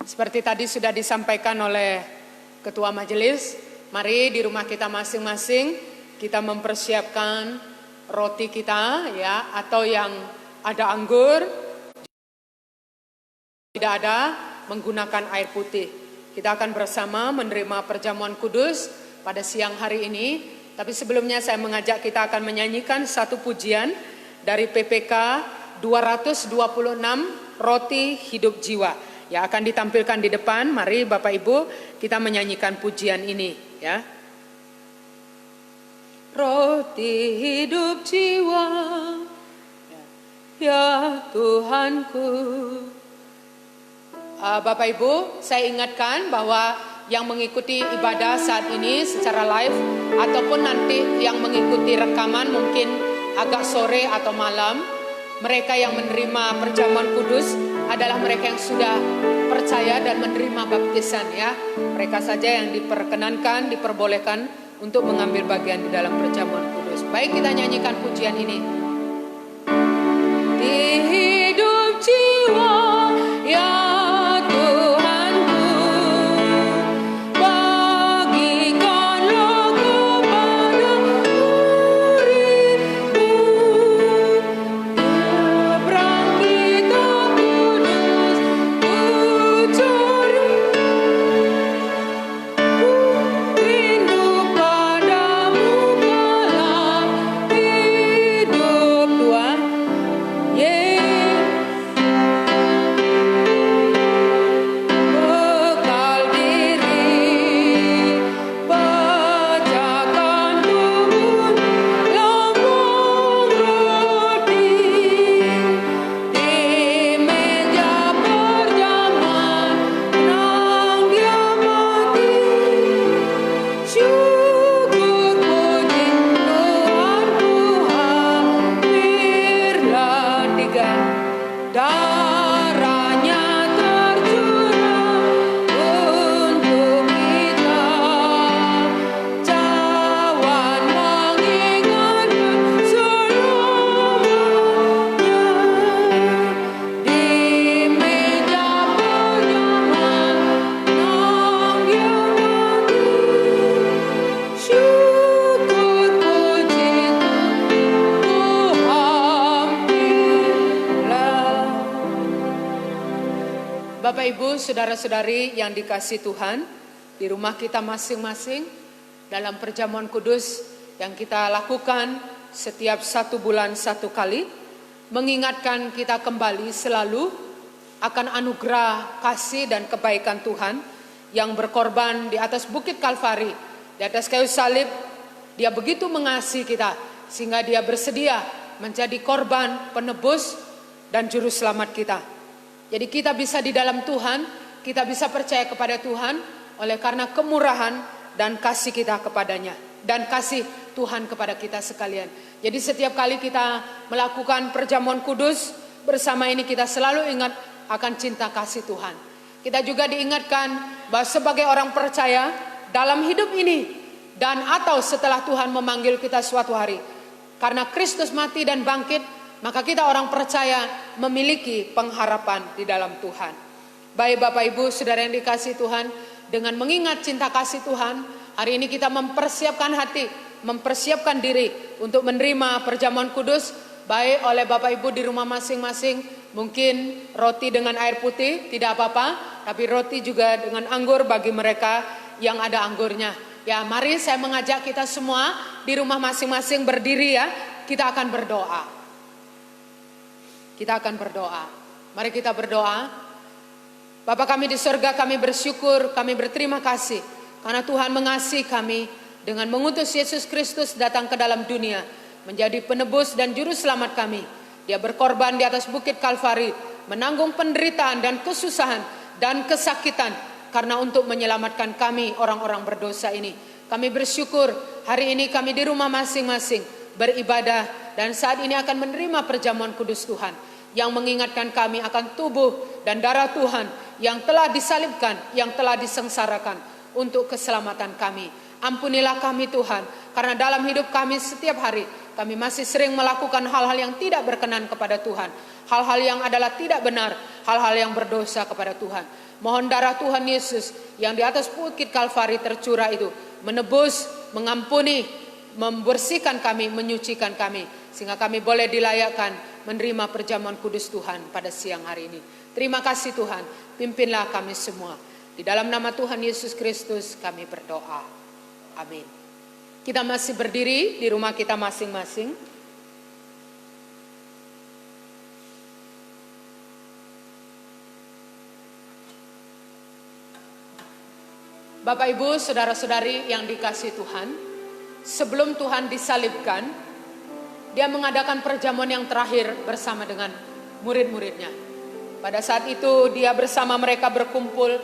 Seperti tadi sudah disampaikan oleh Ketua Majelis, mari di rumah kita masing-masing kita mempersiapkan roti kita ya, atau yang ada anggur, tidak ada menggunakan air putih. Kita akan bersama menerima perjamuan kudus pada siang hari ini. Tapi sebelumnya saya mengajak kita akan menyanyikan satu pujian dari PPK 226 Roti Hidup Jiwa. Ya, akan ditampilkan di depan. Mari Bapak Ibu kita menyanyikan pujian ini ya. Roti hidup jiwa, ya Tuhanku. Bapak Ibu, saya ingatkan bahwa yang mengikuti ibadah saat ini secara live ataupun nanti yang mengikuti rekaman mungkin agak sore atau malam, mereka yang menerima perjamuan kudus adalah mereka yang sudah percaya dan menerima baptisan ya. Mereka saja yang diperkenankan, diperbolehkan untuk mengambil bagian di dalam perjamuan kudus. Baik, kita nyanyikan pujian ini. Di hidup jiwa ya Bapak Ibu, saudara-saudari yang dikasihi Tuhan, di rumah kita masing-masing dalam perjamuan kudus yang kita lakukan setiap 1 bulan 1 kali, mengingatkan kita kembali selalu akan anugerah kasih dan kebaikan Tuhan yang berkorban di atas bukit Kalvari, di atas kayu salib. Dia begitu mengasihi kita sehingga dia bersedia menjadi korban penebus dan juru selamat kita. Jadi kita bisa di dalam Tuhan, kita bisa percaya kepada Tuhan oleh karena kemurahan dan kasih kita kepadanya dan kasih Tuhan kepada kita sekalian. Jadi setiap kali kita melakukan perjamuan kudus bersama ini, kita selalu ingat akan cinta kasih Tuhan. Kita juga diingatkan bahwa sebagai orang percaya dalam hidup ini dan atau setelah Tuhan memanggil kita suatu hari. Karena Kristus mati dan bangkit, maka kita orang percaya memiliki pengharapan di dalam Tuhan. Baik Bapak Ibu, saudara yang dikasihi Tuhan, dengan mengingat cinta kasih Tuhan, hari ini kita mempersiapkan hati, mempersiapkan diri untuk menerima perjamuan kudus, baik oleh Bapak Ibu di rumah masing-masing, mungkin roti dengan air putih, tidak apa-apa, tapi roti juga dengan anggur bagi mereka yang ada anggurnya. Ya, mari saya mengajak kita semua di rumah masing-masing berdiri ya, kita akan berdoa. Kita akan berdoa. Mari kita berdoa. Bapa kami di surga, kami bersyukur, kami berterima kasih karena Tuhan mengasihi kami dengan mengutus Yesus Kristus datang ke dalam dunia menjadi penebus dan juru selamat kami. Dia berkorban di atas bukit Kalvari, menanggung penderitaan dan kesusahan dan kesakitan karena untuk menyelamatkan kami orang-orang berdosa ini. Kami bersyukur hari ini kami di rumah masing-masing beribadah dan saat ini akan menerima perjamuan kudus Tuhan yang mengingatkan kami akan tubuh dan darah Tuhan yang telah disalibkan, yang telah disengsarakan untuk keselamatan kami. Ampunilah kami Tuhan, karena dalam hidup kami setiap hari kami masih sering melakukan hal-hal yang tidak berkenan kepada Tuhan, hal-hal yang adalah tidak benar, hal-hal yang berdosa kepada Tuhan. Mohon darah Tuhan Yesus yang di atas bukit Kalvari tercurah itu menebus, mengampuni, membersihkan kami, menyucikan kami, sehingga kami boleh dilayakkan menerima perjamuan kudus Tuhan pada siang hari ini. Terima kasih Tuhan, pimpinlah kami semua. Di dalam nama Tuhan Yesus Kristus kami berdoa. Amin. Kita masih berdiri di rumah kita masing-masing. Bapak Ibu, saudara-saudari yang dikasihi Tuhan, sebelum Tuhan disalibkan, dia mengadakan perjamuan yang terakhir bersama dengan murid-muridnya. Pada saat itu dia bersama mereka berkumpul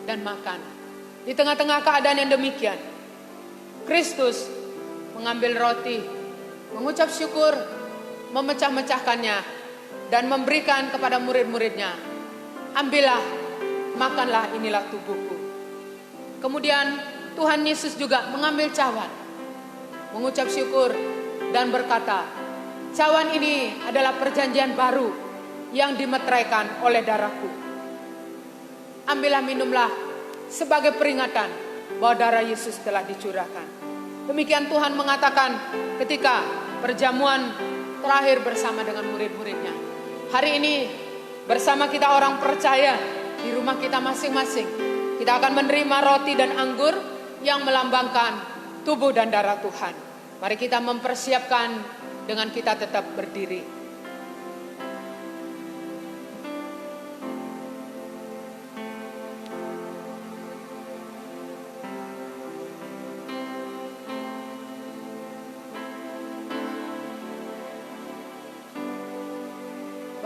dan makan. Di tengah-tengah keadaan yang demikian, Kristus mengambil roti, mengucap syukur, memecah-mecahkannya, dan memberikan kepada murid-muridnya. Ambillah, makanlah, inilah tubuhku. Kemudian Tuhan Yesus juga mengambil cawan, mengucap syukur, dan berkata, cawan ini adalah perjanjian baru yang dimeteraikan oleh darahku. Ambillah, minumlah, sebagai peringatan bahwa darah Yesus telah dicurahkan. Demikian Tuhan mengatakan ketika perjamuan terakhir bersama dengan murid-muridnya. Hari ini bersama kita orang percaya di rumah kita masing-masing, kita akan menerima roti dan anggur yang melambangkan tubuh dan darah Tuhan. Mari kita mempersiapkan dengan kita tetap berdiri.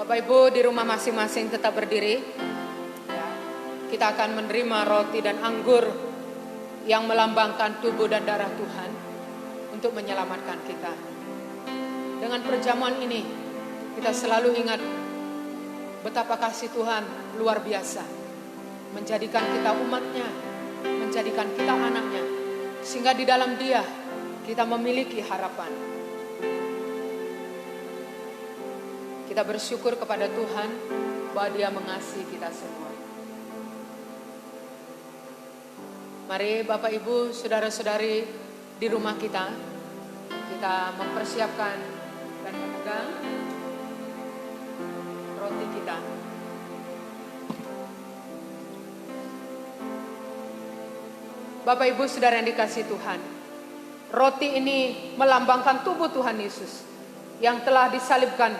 Bapak Ibu di rumah masing-masing tetap berdiri. Ya, kita akan menerima roti dan anggur yang melambangkan tubuh dan darah Tuhan untuk menyelamatkan kita. Dengan perjamuan ini kita selalu ingat betapa kasih Tuhan luar biasa, menjadikan kita umatnya, menjadikan kita anaknya, sehingga di dalam Dia kita memiliki harapan. Kita bersyukur kepada Tuhan bahwa Dia mengasihi kita semua. Mari Bapak Ibu, saudara-saudari di rumah kita mempersiapkan dan memegang roti kita. Bapak Ibu saudara yang dikasihi Tuhan, roti ini melambangkan tubuh Tuhan Yesus yang telah disalibkan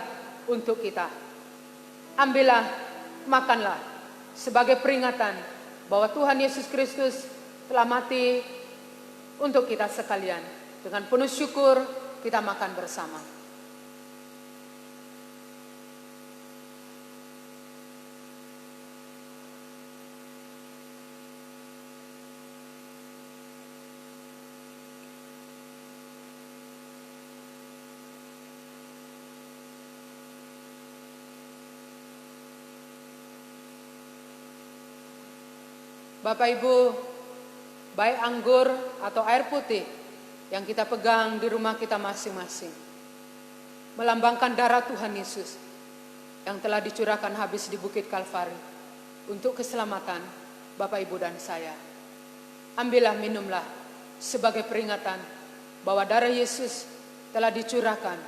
untuk kita. Ambillah, makanlah sebagai peringatan bahwa Tuhan Yesus Kristus telah mati untuk kita sekalian. Dengan penuh syukur kita makan bersama. Bapak Ibu, baik anggur atau air putih yang kita pegang di rumah kita masing-masing, melambangkan darah Tuhan Yesus yang telah dicurahkan habis di Bukit Kalvari untuk keselamatan Bapak, Ibu, dan saya. Ambillah, minumlah sebagai peringatan bahwa darah Yesus telah dicurahkan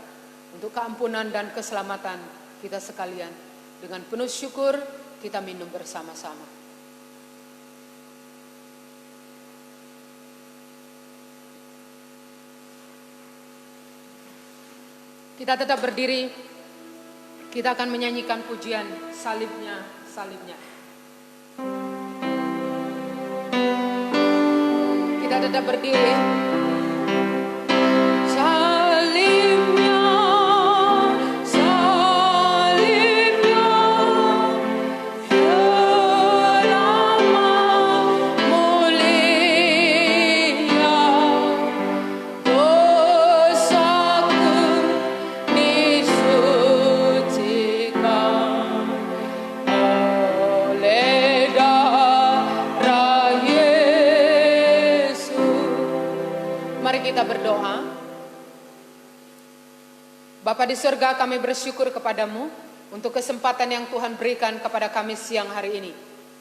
untuk keampunan dan keselamatan kita sekalian. Dengan penuh syukur kita minum bersama-sama. Kita tetap berdiri, kita akan menyanyikan pujian salibnya, salibnya. Kita tetap berdiri. Salibnya, salibnya, selamat mulia, dosaku disucikan oleh darah Yesus. Mari kita berdoa. Bapa di surga, kami bersyukur kepadamu untuk kesempatan yang Tuhan berikan kepada kami siang hari ini.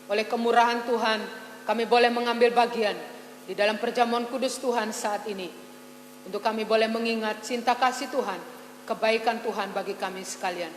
Oleh kemurahan Tuhan, kami boleh mengambil bagian di dalam perjamuan kudus Tuhan saat ini. Untuk kami boleh mengingat cinta kasih Tuhan, kebaikan Tuhan bagi kami sekalian.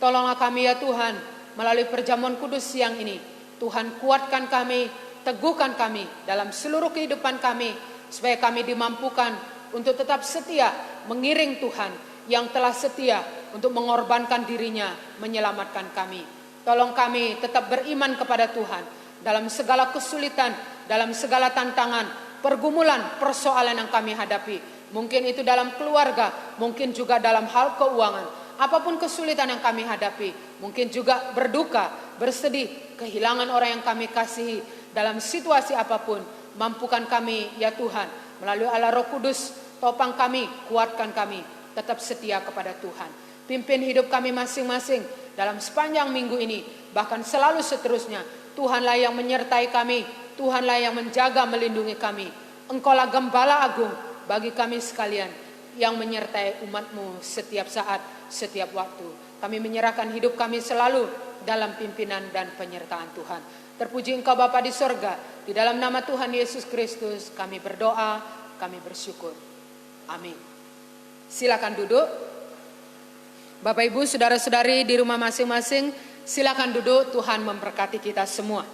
Tolonglah kami ya Tuhan, melalui perjamuan kudus siang ini. Tuhan kuatkan kami, teguhkan kami dalam seluruh kehidupan kami, supaya kami dimampukan untuk tetap setia mengiring Tuhan yang telah setia untuk mengorbankan dirinya menyelamatkan kami. Tolong kami tetap beriman kepada Tuhan dalam segala kesulitan, dalam segala tantangan, pergumulan, persoalan yang kami hadapi. Mungkin itu dalam keluarga, mungkin juga dalam hal keuangan. Apapun kesulitan yang kami hadapi, mungkin juga berduka, bersedih, kehilangan orang yang kami kasihi. Dalam situasi apapun, mampukan kami ya Tuhan, melalui Allah Roh Kudus, topang kami, kuatkan kami, tetap setia kepada Tuhan. Pimpin hidup kami masing-masing dalam sepanjang minggu ini, bahkan selalu seterusnya. Tuhanlah yang menyertai kami, Tuhanlah yang menjaga melindungi kami. Engkaulah Gembala Agung bagi kami sekalian, yang menyertai umat-Mu setiap saat, setiap waktu. Kami menyerahkan hidup kami selalu dalam pimpinan dan penyertaan Tuhan. Terpuji Engkau Bapa di sorga, di dalam nama Tuhan Yesus Kristus kami berdoa, kami bersyukur. Amin. Silakan duduk. Bapak Ibu, saudara-saudari di rumah masing-masing, silakan duduk. Tuhan memberkati kita semua.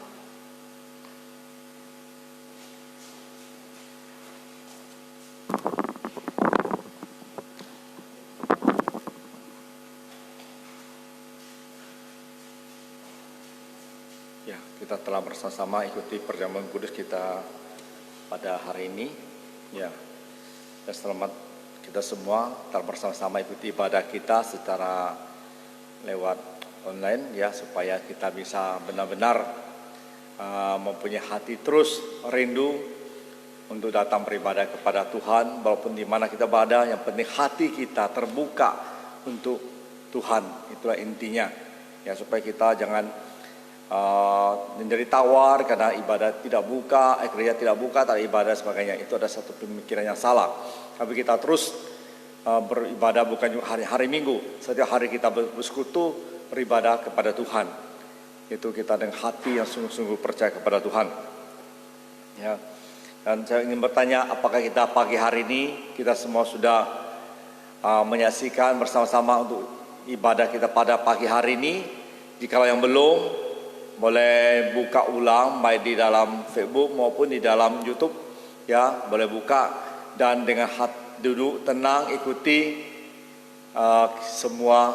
Ya, kita telah bersama-sama ikuti perjamuan kudus kita pada hari ini. Ya, dan selamat kita semua telah bersama-sama ikuti ibadah kita secara lewat online, ya, supaya kita bisa benar-benar mempunyai hati terus rindu untuk datang beribadah kepada Tuhan, walaupun di mana kita berada. Yang penting hati kita terbuka untuk Tuhan, itulah intinya, ya, supaya kita jangan menjadi tawar karena ibadah tidak buka, gereja tidak buka, tak ada ibadah sebagainya. Itu ada satu pemikiran yang salah. Tapi kita terus beribadah bukan hari Minggu. Setiap hari kita bersekutu beribadah kepada Tuhan. Itu kita dengan hati yang sungguh-sungguh percaya kepada Tuhan. Ya. Dan saya ingin bertanya, apakah kita pagi hari ini kita semua sudah menyaksikan bersama-sama untuk ibadah kita pada pagi hari ini? Jikalau yang belum, boleh buka ulang baik di dalam Facebook maupun di dalam YouTube, ya, boleh buka dan dengan hati duduk tenang ikuti semua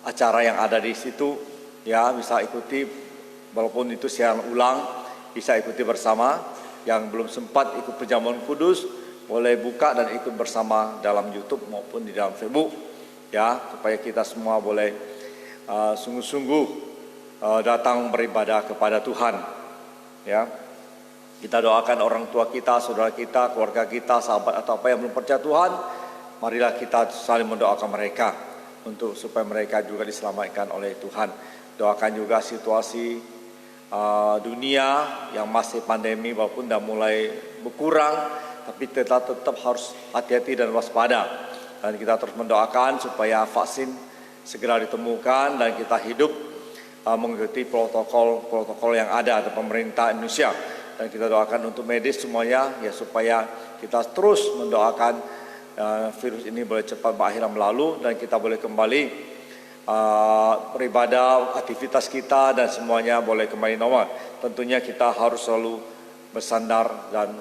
acara yang ada di situ, ya, bisa ikuti walaupun itu siaran ulang, bisa ikuti bersama. Yang belum sempat ikut perjamuan kudus boleh buka dan ikut bersama dalam YouTube maupun di dalam Facebook, ya, supaya kita semua boleh sungguh-sungguh datang beribadah kepada Tuhan, ya. Kita doakan orang tua kita, saudara kita, keluarga kita, sahabat atau apa yang belum percaya Tuhan. Marilah kita saling mendoakan mereka supaya mereka juga diselamatkan oleh Tuhan. Doakan juga situasi dunia yang masih pandemi walaupun sudah mulai berkurang, tapi tetap harus hati-hati dan waspada. Dan kita terus mendoakan supaya vaksin segera ditemukan dan kita hidup mengikuti protokol yang ada dari pemerintah Indonesia. Dan kita doakan untuk medis semuanya ya supaya kita terus mendoakan virus ini boleh cepat berakhir berlalu dan kita boleh kembali beribadah, aktivitas kita dan semuanya boleh kembali normal. Tentunya kita harus selalu bersandar dan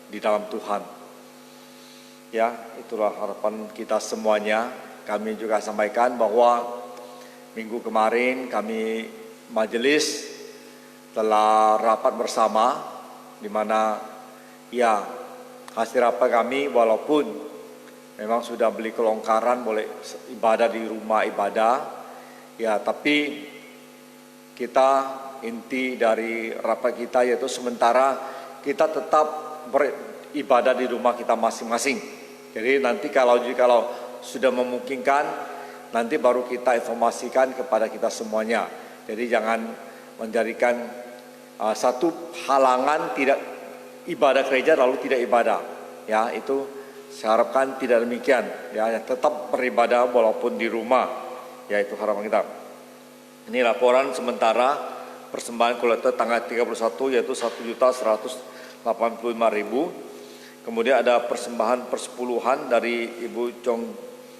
di dalam Tuhan. Ya, itulah harapan kita semuanya. Kami juga sampaikan bahwa minggu kemarin kami majelis telah rapat bersama di mana ya hasil rapat kami walaupun memang sudah beli kelonggaran boleh ibadah di rumah ibadah ya, tapi kita inti dari rapat kita yaitu sementara kita tetap beribadah di rumah kita masing-masing. Jadi nanti kalau sudah memungkinkan nanti baru kita informasikan kepada kita semuanya. Jadi jangan menjadikan satu halangan tidak ibadah gereja lalu tidak ibadah. Ya, itu saya harapkan tidak demikian. Ya, tetap beribadah walaupun di rumah. Ya, itu harapan kita. Ini laporan sementara persembahan kolektor tanggal 31 yaitu 1.185.000. Kemudian ada persembahan persepuluhan dari Ibu Chong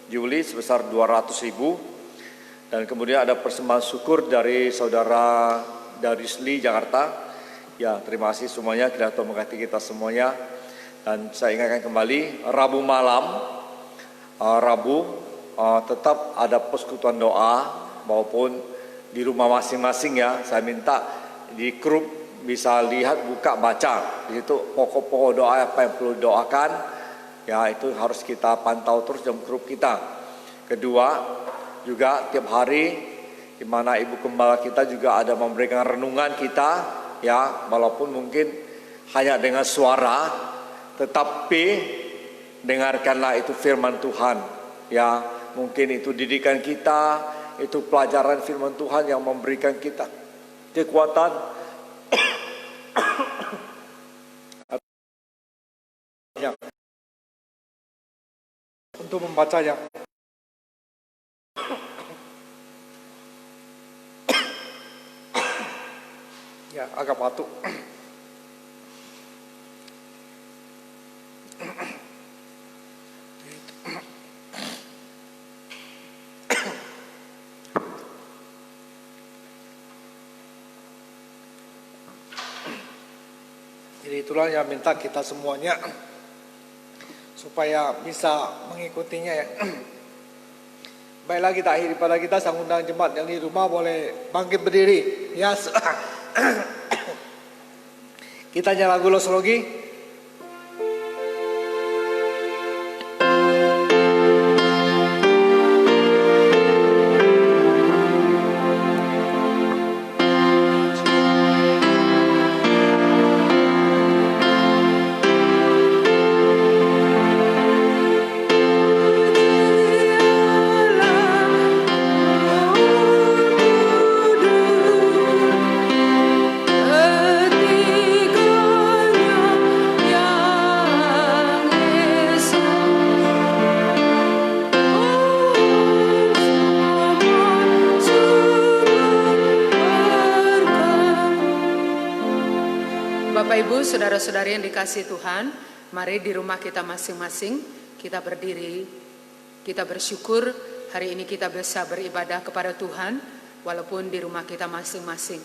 Juli sebesar 200.000. Dan kemudian ada persembahan syukur dari saudara Darisli Jakarta. Ya, terima kasih semuanya, kiranya Tuhan memberkati kita semuanya. Dan saya ingatkan kembali, Rabu malam, tetap ada persekutuan doa maupun di rumah masing-masing ya. Saya minta di grup bisa lihat, buka, baca. Di situ pokok-pokok doa apa yang perlu doakan, ya itu harus kita pantau terus dalam grup kita. Kedua, juga tiap hari di mana Ibu Gembala kita juga ada memberikan renungan kita, ya walaupun mungkin hanya dengan suara, tetapi dengarkanlah itu firman Tuhan, ya mungkin itu didikan kita, itu pelajaran firman Tuhan yang memberikan kita kekuatan untuk membacanya. Ya, agak batuk. Jadi itulah yang minta kita semuanya supaya bisa mengikutinya ya. Baiklah, kita akhiri pada kita sang undang jemaat yang di rumah boleh bangkit berdiri. Ya. Kita nyanyi lagu Losologi. Saudara-saudari yang dikasihi Tuhan, mari di rumah kita masing-masing kita berdiri, kita bersyukur hari ini kita bisa beribadah kepada Tuhan walaupun di rumah kita masing-masing.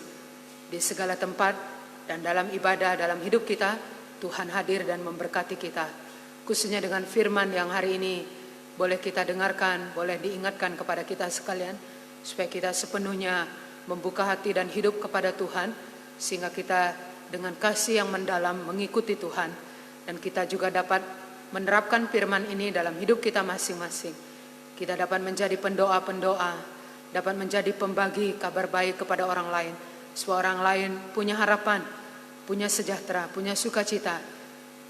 Di segala tempat dan dalam ibadah, dalam hidup kita, Tuhan hadir dan memberkati kita. Khususnya dengan firman yang hari ini boleh kita dengarkan, boleh diingatkan kepada kita sekalian, supaya kita sepenuhnya membuka hati dan hidup kepada Tuhan, sehingga kita dengan kasih yang mendalam mengikuti Tuhan, dan kita juga dapat menerapkan firman ini dalam hidup kita masing-masing. Kita dapat menjadi pendoa-pendoa, dapat menjadi pembagi kabar baik kepada orang lain, supaya orang lain punya harapan, punya sejahtera, punya sukacita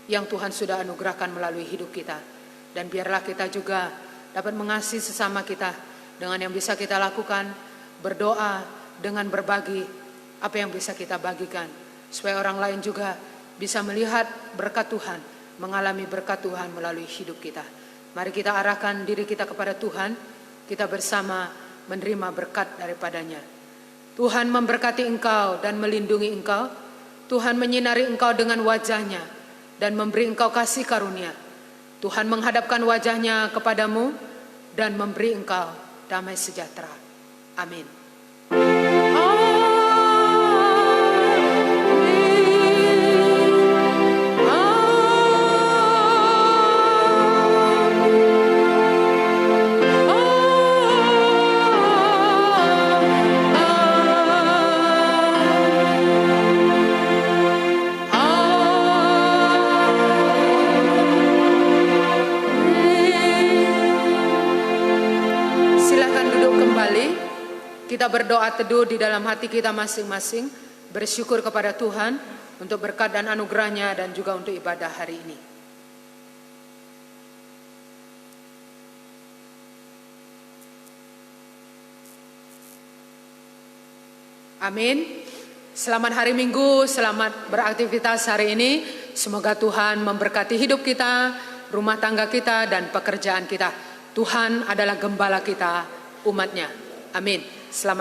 yang Tuhan sudah anugerahkan melalui hidup kita. Dan biarlah kita juga dapat mengasihi sesama kita dengan yang bisa kita lakukan, berdoa dengan berbagi, apa yang bisa kita bagikan, supaya orang lain juga bisa melihat berkat Tuhan, mengalami berkat Tuhan melalui hidup kita. Mari kita arahkan diri kita kepada Tuhan, kita bersama menerima berkat daripadanya. Tuhan memberkati engkau dan melindungi engkau. Tuhan menyinari engkau dengan wajahnya dan memberi engkau kasih karunia. Tuhan menghadapkan wajahnya kepadamu dan memberi engkau damai sejahtera. Amin. Kita berdoa teduh di dalam hati kita masing-masing, bersyukur kepada Tuhan untuk berkat dan anugerahnya dan juga untuk ibadah hari ini. Amin. Selamat hari Minggu, selamat beraktivitas hari ini. Semoga Tuhan memberkati hidup kita, rumah tangga kita, dan pekerjaan kita. Tuhan adalah gembala kita, umatnya. Amin. Selamat